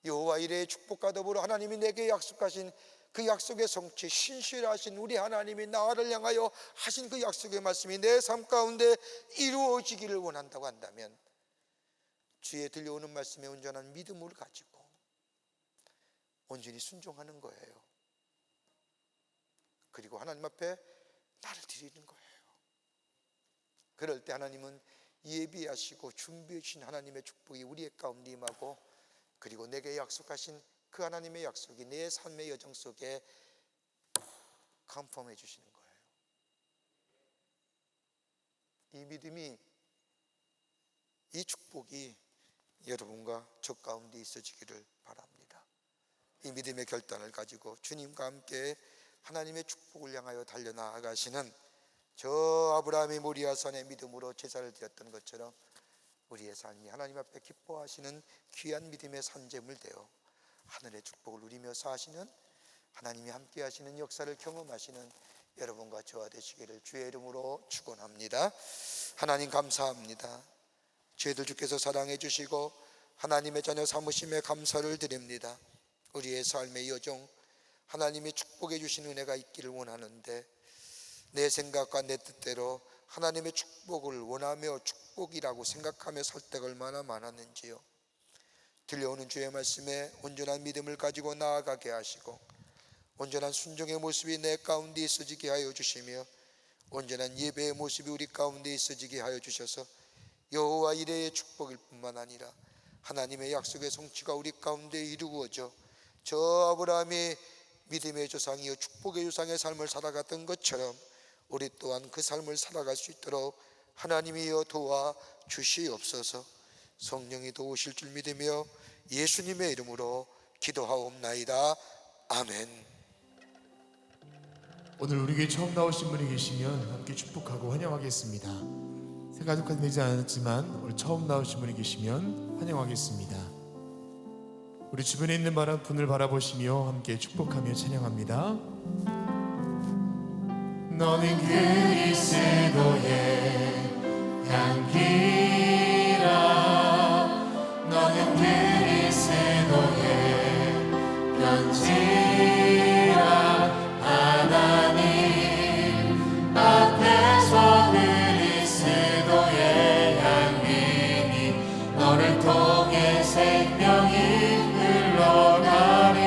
Speaker 3: 여호와 이레의 축복과 더불어 하나님이 내게 약속하신 그 약속의 성취, 신실하신 우리 하나님이 나를 향하여 하신 그 약속의 말씀이 내 삶 가운데 이루어지기를 원한다고 한다면 주위에 들려오는 말씀에 온전한 믿음을 가지고 온전히 순종하는 거예요. 그리고 하나님 앞에 나를 드리는 거예요. 그럴 때 하나님은 예비하시고 준비해 주신 하나님의 축복이 우리의 가운데 임하고, 그리고 내게 약속하신 그 하나님의 약속이 내 삶의 여정 속에 컨펌해 주시는 거예요. 이 믿음이, 이 축복이 여러분과 저 가운데 있어지기를 바랍니다. 이 믿음의 결단을 가지고 주님과 함께 하나님의 축복을 향하여 달려나가시는 저 아브라함이 모리아산의 믿음으로 제사를 드렸던 것처럼 우리의 삶이 하나님 앞에 기뻐하시는 귀한 믿음의 산재물 되어 하늘의 축복을 누리며 사시는, 하나님이 함께 하시는 역사를 경험하시는 여러분과 저와 되시기를 주의 이름으로 축원합니다. 하나님 감사합니다. 저희들 주께서 사랑해 주시고 하나님의 자녀 삼으심에 감사를 드립니다. 우리의 삶의 여정 하나님이 축복해 주신 은혜가 있기를 원하는데, 내 생각과 내 뜻대로 하나님의 축복을 원하며 축복이라고 생각하며 살 때가 얼마나 많았는지요. 들려오는 주의 말씀에 온전한 믿음을 가지고 나아가게 하시고, 온전한 순종의 모습이 내 가운데 있어지게 하여 주시며, 온전한 예배의 모습이 우리 가운데 있어지게 하여 주셔서 여호와 이레의 축복일 뿐만 아니라 하나님의 약속의 성취가 우리 가운데 이루어져 저 아브라함이 믿음의 조상이요 축복의 조상의 삶을 살아갔던 것처럼 우리 또한 그 삶을 살아갈 수 있도록 하나님이여 도와 주시옵소서. 성령이 도우실 줄 믿으며 예수님의 이름으로 기도하옵나이다. 아멘.
Speaker 2: 오늘 우리 교회 처음 나오신 분이 계시면 함께 축복하고 환영하겠습니다. 새가족까지 되지 않았지만 오늘 처음 나오신 분이 계시면 환영하겠습니다. 우리 주변에 있는 분을 바라보시며 함께 축복하며 찬양합니다.
Speaker 1: 너는 그리스도의 향기라. 너는 그리스도의 편지라. 하나님 앞에서 그리스도의 향기니 너를 통해 생명이 흘러가리.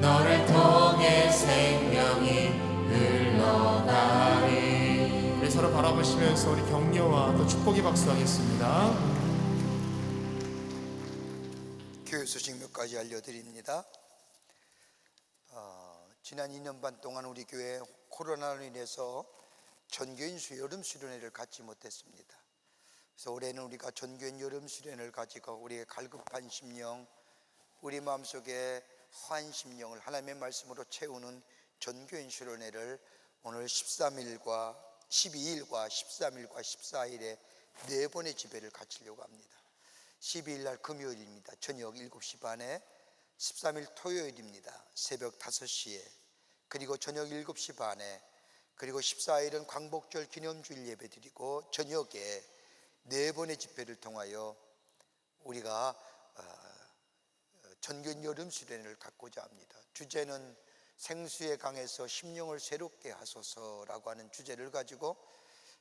Speaker 1: 너를 통해 생명이 흘러가리.
Speaker 2: 우리 서로 바라보시면서 우리 격려와 또 축복의 박수 하겠습니다.
Speaker 3: 교회 소식 몇 가지 알려드립니다. 지난 2년 반 동안 우리 교회 코로나로 인해서 전교인 여름 수련회를 갖지 못했습니다. 그래서 올해는 우리가 전교인 여름 수련회를 가지고 우리의 갈급한 심령, 우리 마음속에 허한 심령을 하나님의 말씀으로 채우는 전교인 수련회를 오늘 12일과 13일과 14일에 4번의 집회를 갖추려고 합니다. 12일 날 금요일입니다. 저녁 7시 반에, 13일 토요일입니다. 새벽 5시에, 그리고 저녁 7시 반에, 그리고 14일은 광복절 기념주일 예배 드리고 저녁에 4번의 집회를 통하여 우리가 전교인 여름 수련회를 갖고자 합니다. 주제는 생수의 강에서 심령을 새롭게 하소서라고 하는 주제를 가지고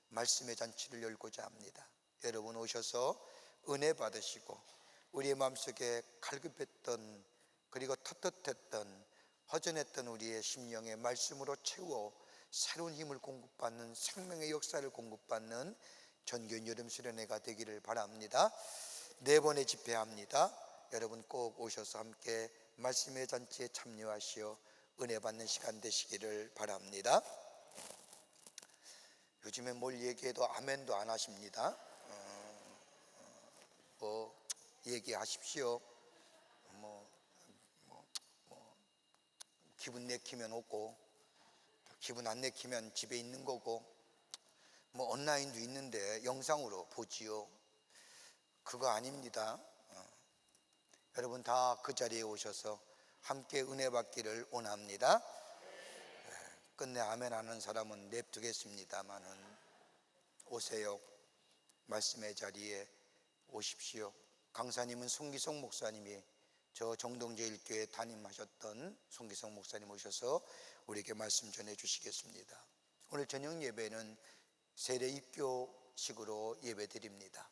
Speaker 3: 말씀의 잔치를 열고자 합니다. 여러분 오셔서 은혜 받으시고 우리의 마음속에 갈급했던, 그리고 텁텁했던, 허전했던 우리의 심령의 말씀으로 채워 새로운 힘을 공급받는, 생명의 역사를 공급받는 전교인 여름 수련회가 되기를 바랍니다. 4번의 집회합니다. 여러분 꼭 오셔서 함께 말씀의 잔치에 참여하시어 은혜 받는 시간 되시기를 바랍니다. 요즘에 뭘 얘기해도 아멘도 안 하십니다. 뭐 얘기하십시오. 기분 내키면 오고, 기분 안 내키면 집에 있는 거고, 뭐 온라인도 있는데 영상으로 보지요. 그거 아닙니다. 여러분 다 그 자리에 오셔서 함께 은혜 받기를 원합니다. 끝내 아멘 하는 사람은 냅두겠습니다만은 오세요. 말씀의 자리에 오십시오. 강사님은 송기성 목사님이 저 정동제일교회 담임하셨던 송기성 목사님 오셔서 우리에게 말씀 전해 주시겠습니다. 오늘 저녁 예배는 세례 입교식으로 예배 드립니다.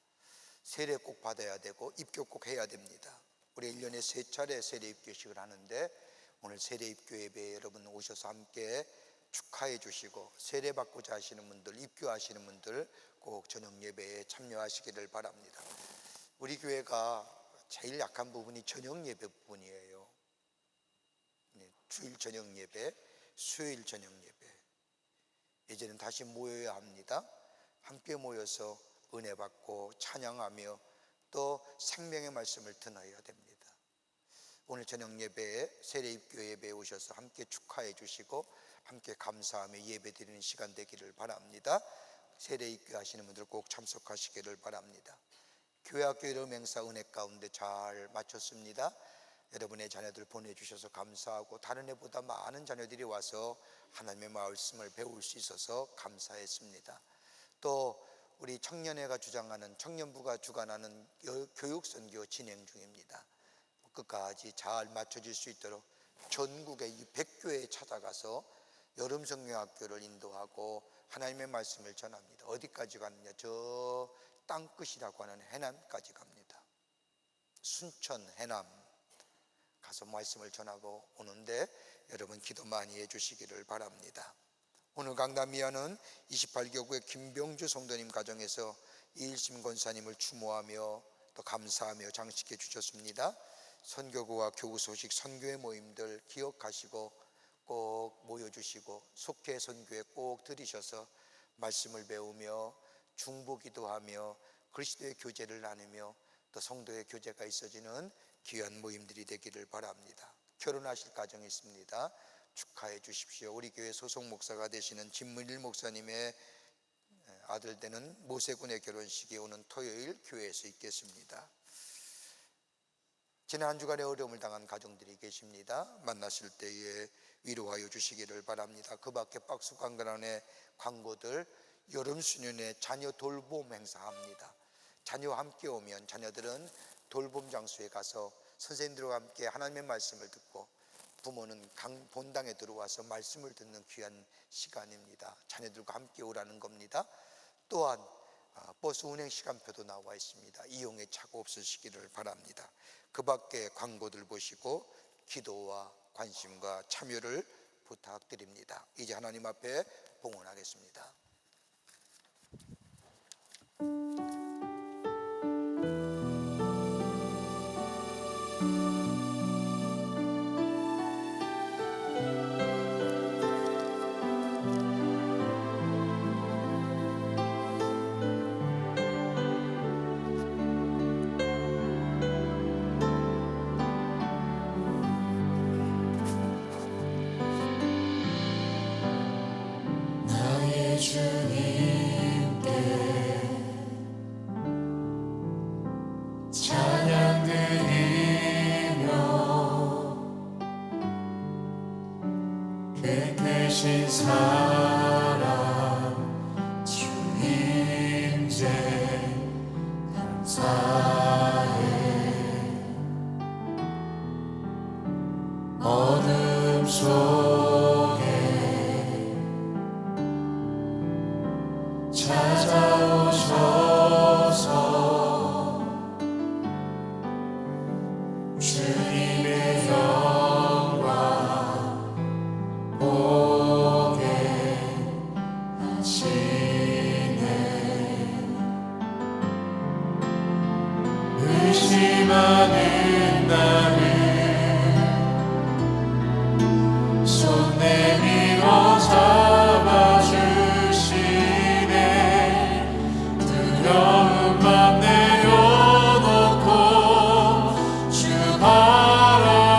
Speaker 3: 세례 꼭 받아야 되고 입교 꼭 해야 됩니다. 우리 1년에 3차례 세례 입교식을 하는데 오늘 세례 입교 예배에 여러분 오셔서 함께 축하해 주시고, 세례받고자 하시는 분들, 입교하시는 분들 꼭 저녁 예배에 참여하시기를 바랍니다. 우리 교회가 제일 약한 부분이 저녁 예배 부분이에요. 주일 저녁 예배, 수요일 저녁 예배. 이제는 다시 모여야 합니다. 함께 모여서 은혜 받고 찬양하며 또 생명의 말씀을 들어야 됩니다. 오늘 저녁 예배에 세례 입교 예배에 오셔서 함께 축하해 주시고 함께 감사하며 예배 드리는 시간 되기를 바랍니다. 세례 입교 하시는 분들 꼭 참석하시기를 바랍니다. 교회학교 이름 행사 은혜 가운데 잘 마쳤습니다. 여러분의 자녀들 보내주셔서 감사하고 다른 해보다 많은 자녀들이 와서 하나님의 말씀을 배울 수 있어서 감사했습니다. 또 우리 청년회가 주장하는, 청년부가 주관하는 교육선교 진행 중입니다. 끝까지 잘 맞춰질 수 있도록 전국의 100교회에 찾아가서 여름성경학교를 인도하고 하나님의 말씀을 전합니다. 어디까지 가느냐? 저 땅끝이라고 하는 해남까지 갑니다. 순천, 해남 가서 말씀을 전하고 오는데 여러분 기도 많이 해주시기를 바랍니다. 오늘 강남이하는 28교구의 김병주 성도님 가정에서 이일심 권사님을 추모하며 또 감사하며 장식해 주셨습니다. 선교구와 교구 소식 선교회 모임들 기억하시고 꼭 모여주시고 속회 선교회 꼭 들으셔서 말씀을 배우며 중보기도하며 그리스도의 교제를 나누며 또 성도의 교제가 있어지는 귀한 모임들이 되기를 바랍니다. 결혼하실 가정이 있습니다. 축하해 주십시오. 우리 교회 소속 목사가 되시는 진문일 목사님의 아들 되는 모세군의 결혼식이 오는 토요일 교회에서 있겠습니다. 지난 한 주간에 어려움을 당한 가정들이 계십니다. 만나실 때에 위로하여 주시기를 바랍니다. 그 밖에 박수관광원의 광고들 여름 수련회 자녀 돌봄 행사합니다. 자녀와 함께 오면 자녀들은 돌봄 장소에 가서 선생님들과 함께 하나님의 말씀을 듣고 부모는 본당에 들어와서 말씀을 듣는 귀한 시간입니다. 자녀들과 함께 오라는 겁니다. 또한 버스 운행 시간표도 나와 있습니다. 이용에 착오 없으시기를 바랍니다. 그 밖에 광고들 보시고 기도와 관심과 참여를 부탁드립니다. 이제 하나님 앞에 봉헌하겠습니다.
Speaker 1: 나의 주님께 찬양 드리며 그 대신 사랑 주 임재 감사해. 어둠 속에 찾아오셔서 주님의 영광 보게 하시네. 의심하는 나를 손 내밀어 잡아주시네. 두려운 맘 내려놓고 주 바라봅니다.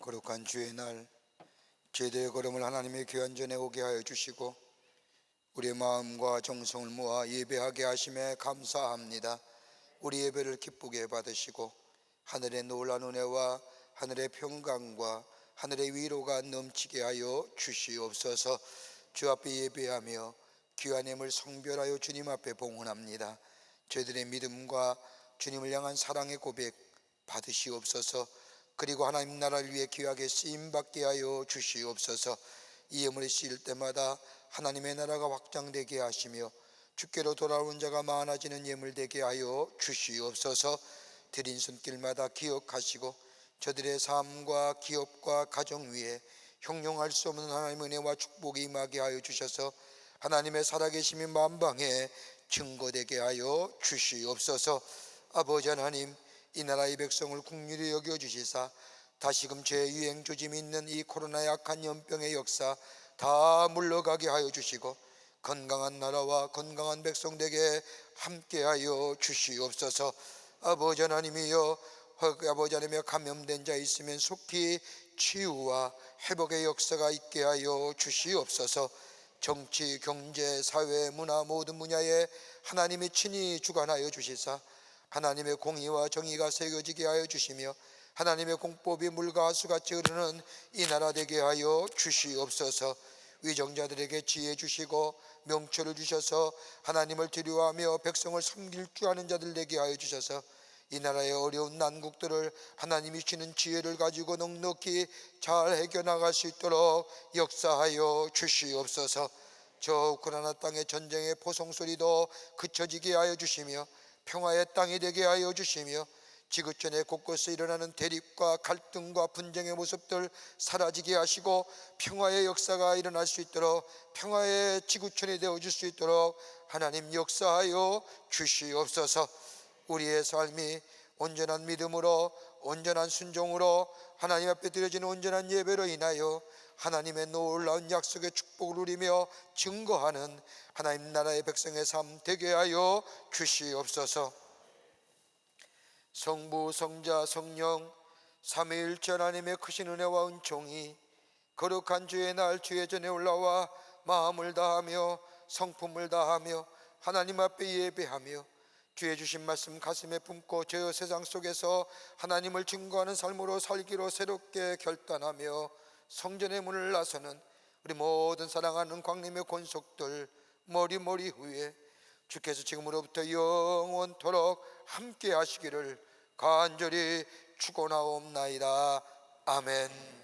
Speaker 3: 거룩한 주의 날 제대의 걸음을 하나님의 귀한 전에 오게 하여 주시고 우리의 마음과 정성을 모아 예배하게 하심에 감사합니다. 우리 예배를 기쁘게 받으시고 하늘의 놀라운 은혜와 하늘의 평강과 하늘의 위로가 넘치게 하여 주시옵소서. 주 앞에 예배하며 귀한 힘을 성별하여 주님 앞에 봉헌합니다. 저희들의 믿음과 주님을 향한 사랑의 고백 받으시옵소서. 그리고 하나님 나라를 위해 귀하게 쓰임받게 하여 주시옵소서. 이 예물이 쓰일 때마다 하나님의 나라가 확장되게 하시며 주께로 돌아오는 자가 많아지는 예물 되게 하여 주시옵소서. 드린 손길마다 기억하시고 저들의 삶과 기업과 가정 위에 형용할 수 없는 하나님의 은혜와 축복이 임하게 하여 주셔서 하나님의 살아계심이 만방에 증거되게 하여 주시옵소서. 아버지 하나님, 이 나라의 백성을 긍휼히 여겨주시사 다시금 재유행 조짐이 있는 이 코로나의 악한 연병의 역사 다 물러가게 하여 주시고 건강한 나라와 건강한 백성 되게 함께하여 주시옵소서. 아버지 하나님이여, 아버지 하나님의 감염된 자 있으면 속히 치유와 회복의 역사가 있게 하여 주시옵소서. 정치, 경제, 사회, 문화 모든 분야에 하나님이 친히 주관하여 주시사 하나님의 공의와 정의가 새겨지게 하여 주시며 하나님의 공법이 물과 하수같이 흐르는 이 나라 되게 하여 주시옵소서. 위정자들에게 지혜 주시고 명철을 주셔서 하나님을 두려워하며 백성을 섬길 줄 아는 자들 되게 하여 주셔서 이 나라의 어려운 난국들을 하나님이 주시는 지혜를 가지고 넉넉히 잘 해결나갈 수 있도록 역사하여 주시옵소서. 저 우크라이나 땅의 전쟁의 포성소리도 그쳐지게 하여 주시며 평화의 땅이 되게 하여 주시며 지구촌에 곳곳에 일어나는 대립과 갈등과 분쟁의 모습들 사라지게 하시고 평화의 역사가 일어날 수 있도록 평화의 지구촌이 되어줄 수 있도록 하나님 역사하여 주시옵소서. 우리의 삶이 온전한 믿음으로 온전한 순종으로 하나님 앞에 드려지는 온전한 예배로 인하여 하나님의 놀라운 약속의 축복을 누리며 증거하는 하나님 나라의 백성의 삶 되게 하여 주시옵소서. 성부 성자 성령 삼위일체 하나님의 크신 은혜와 은총이 거룩한 주의 날 주의 전에 올라와 마음을 다하며 성품을 다하며 하나님 앞에 예배하며 주의 주신 말씀 가슴에 품고 저 세상 속에서 하나님을 증거하는 삶으로 살기로 새롭게 결단하며 성전의 문을 나서는 우리 모든 사랑하는 광림의 권속들 머리머리 후에 주께서 지금으로부터 영원토록 함께 하시기를 간절히 축원하옵나이다. 아멘.